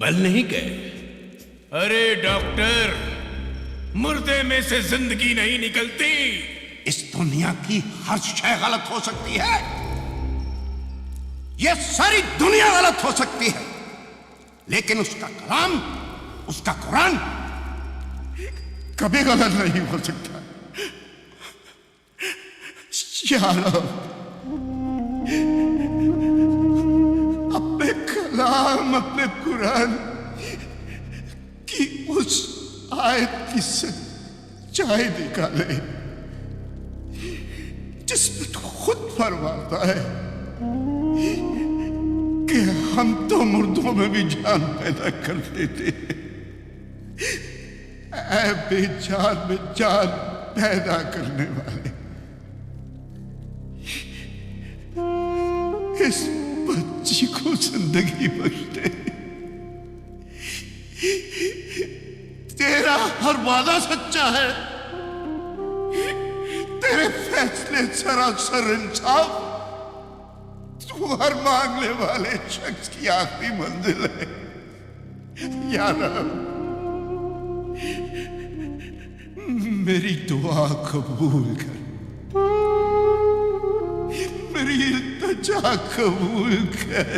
बल नहीं गए। अरे डॉक्टर, मुर्दे में से जिंदगी नहीं निकलती। इस दुनिया की हर शय गलत हो सकती है, यह सारी दुनिया गलत हो सकती है, लेकिन उसका कलाम, उसका कुरान कभी गलत नहीं हो सकता। या रब, अपने कलाम, अपने कुरान की उस आयत की सच्चाई निकाले जिसमें तो खुद फरमाता है कि हम तो मुर्दों में भी जान पैदा कर देते हैं। ऐ बेजान में जान पैदा करने वाले, इस बच्ची को जिंदगी बख्श दे। तेरा हर वादा सच्चा है, तेरे फैसले सरासर इंसाफ। तू हर मांगने वाले शख्स की आखिरी मंजिल है। या रब, मेरी दुआ कबूल कर, मेरी इल्तिजा कबूल कर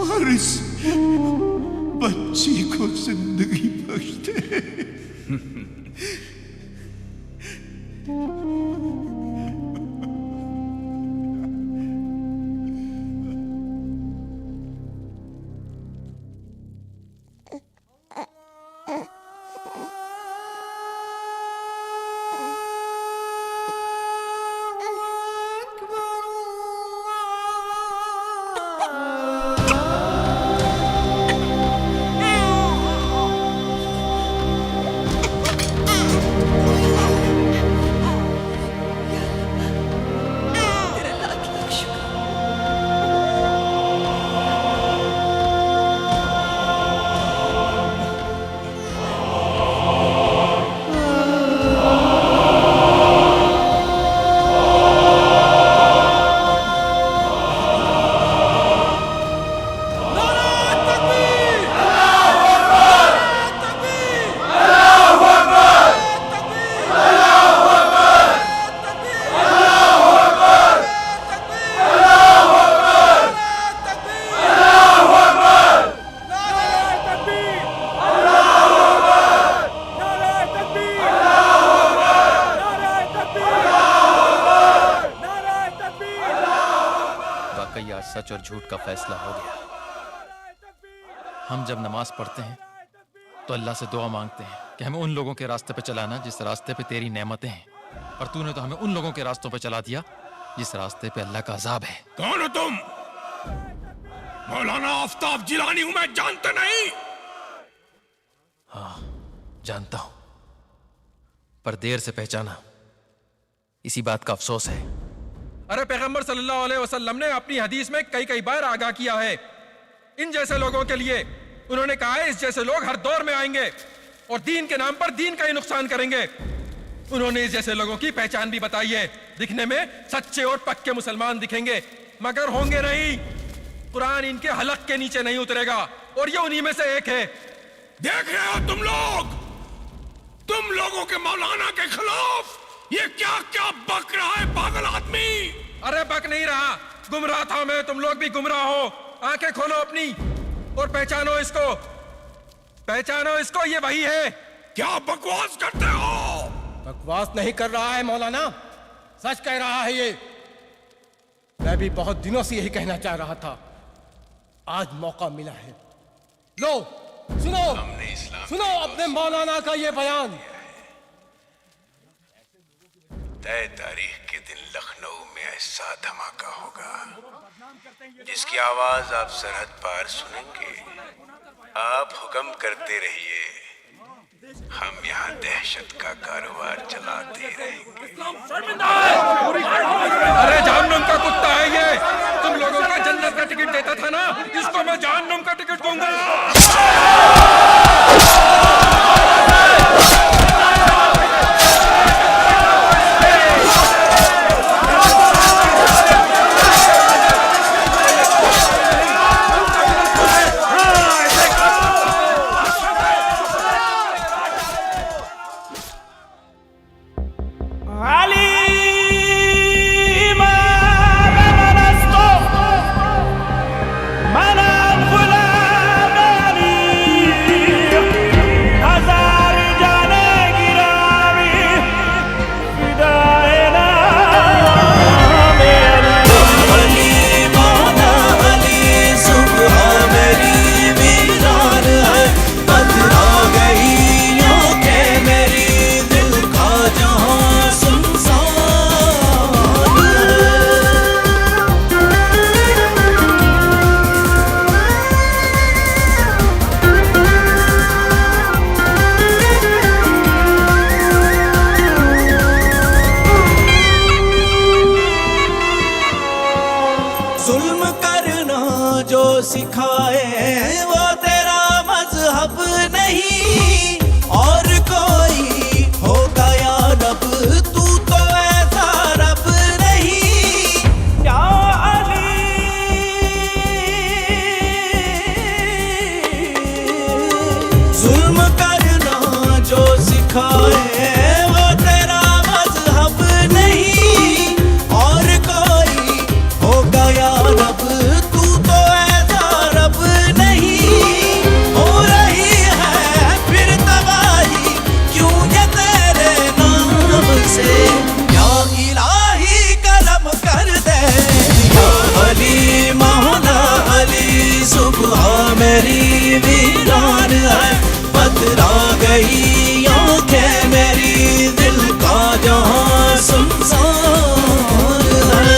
और इस बच्ची को जिंदगी बख्श दे। सच और झूठ का फैसला हो गया। हम जब नमाज पढ़ते हैं तो अल्लाह से दुआ मांगते हैं कि हमें उन लोगों के रास्ते पे चलाना जिस रास्ते पे तेरी नेमतें हैं, और तूने तो हमें उन लोगों के रास्तों पे चला दिया जिस रास्ते पे अल्लाह का अजाब है। कौन हो तुम? मौलाना आफ्ताब जिलानी हूं मैं, जानते नहीं? हाँ, जानता हूं, पर देर से पहचाना, इसी बात का अफसोस है। अरे पैगंबर सल्लल्लाहु अलैहि वसल्लम ने अपनी हदीस में कई बार आगाह किया है इन जैसे लोगों के लिए। उन्होंने कहा है इस जैसे लोग हर दौर में आएंगे और दीन के नाम पर दीन का ही नुकसान करेंगे। उन्होंने इस जैसे लोगों की पहचान भी बताई है, दिखने में सच्चे और पक्के मुसलमान दिखेंगे मगर होंगे नहीं। कुरान इनके हलक के नीचे नहीं उतरेगा और ये उन्हीं में से एक है। देख रहे हो तुम लोगों के मौलाना के खिलाफ ये क्या क्या बक रहा है पागल आदमी। अरे बक नहीं रहा, गुमराह था मैं, तुम लोग भी गुमराह हो। आंखें खोलो अपनी और पहचानो इसको, पहचानो इसको, ये वही है। क्या बकवास करते हो? बकवास नहीं कर रहा है मौलाना, सच कह रहा है ये। मैं भी बहुत दिनों से यही कहना चाह रहा था, आज मौका मिला है। लो सुनो, सुनो अपने मौलाना का ये बयान। तय तारीख के दिन लखनऊ में ऐसा धमाका होगा जिसकी आवाज आप सरहद पार सुनेंगे। आप हुक्म करते रहिए, हम यहाँ दहशत का कारोबार चलाते रहेंगे। अरे जहन्नुम का कुत्ता है ये, तुम लोगों का जन्नत का टिकट देता था ना, इसको मैं जहन्नुम का टिकट दूंगा। सिखाए वो तेरा मजहब नहीं, और कोई होगा या रब, तू तो ऐसा रब नहीं। या अली जुल्म करना जो सिखाए वो तेरा मजहब नहीं, और कोई होगा या रब, तू तो ऐसा रब नहीं। हो रही है फिर तबाही क्यों ये तेरे नाम से, या इलाही करम कर दे। या अली मौला अली सुबह मेरी वीरान है, बदला गई आंखें मेरी, दिल का जहां सुनसान है।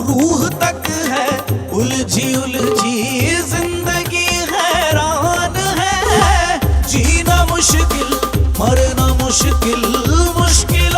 रूह तक है उलझी उलझी जिंदगी हैरान है, जीना मुश्किल मरना मुश्किल, मुश्किल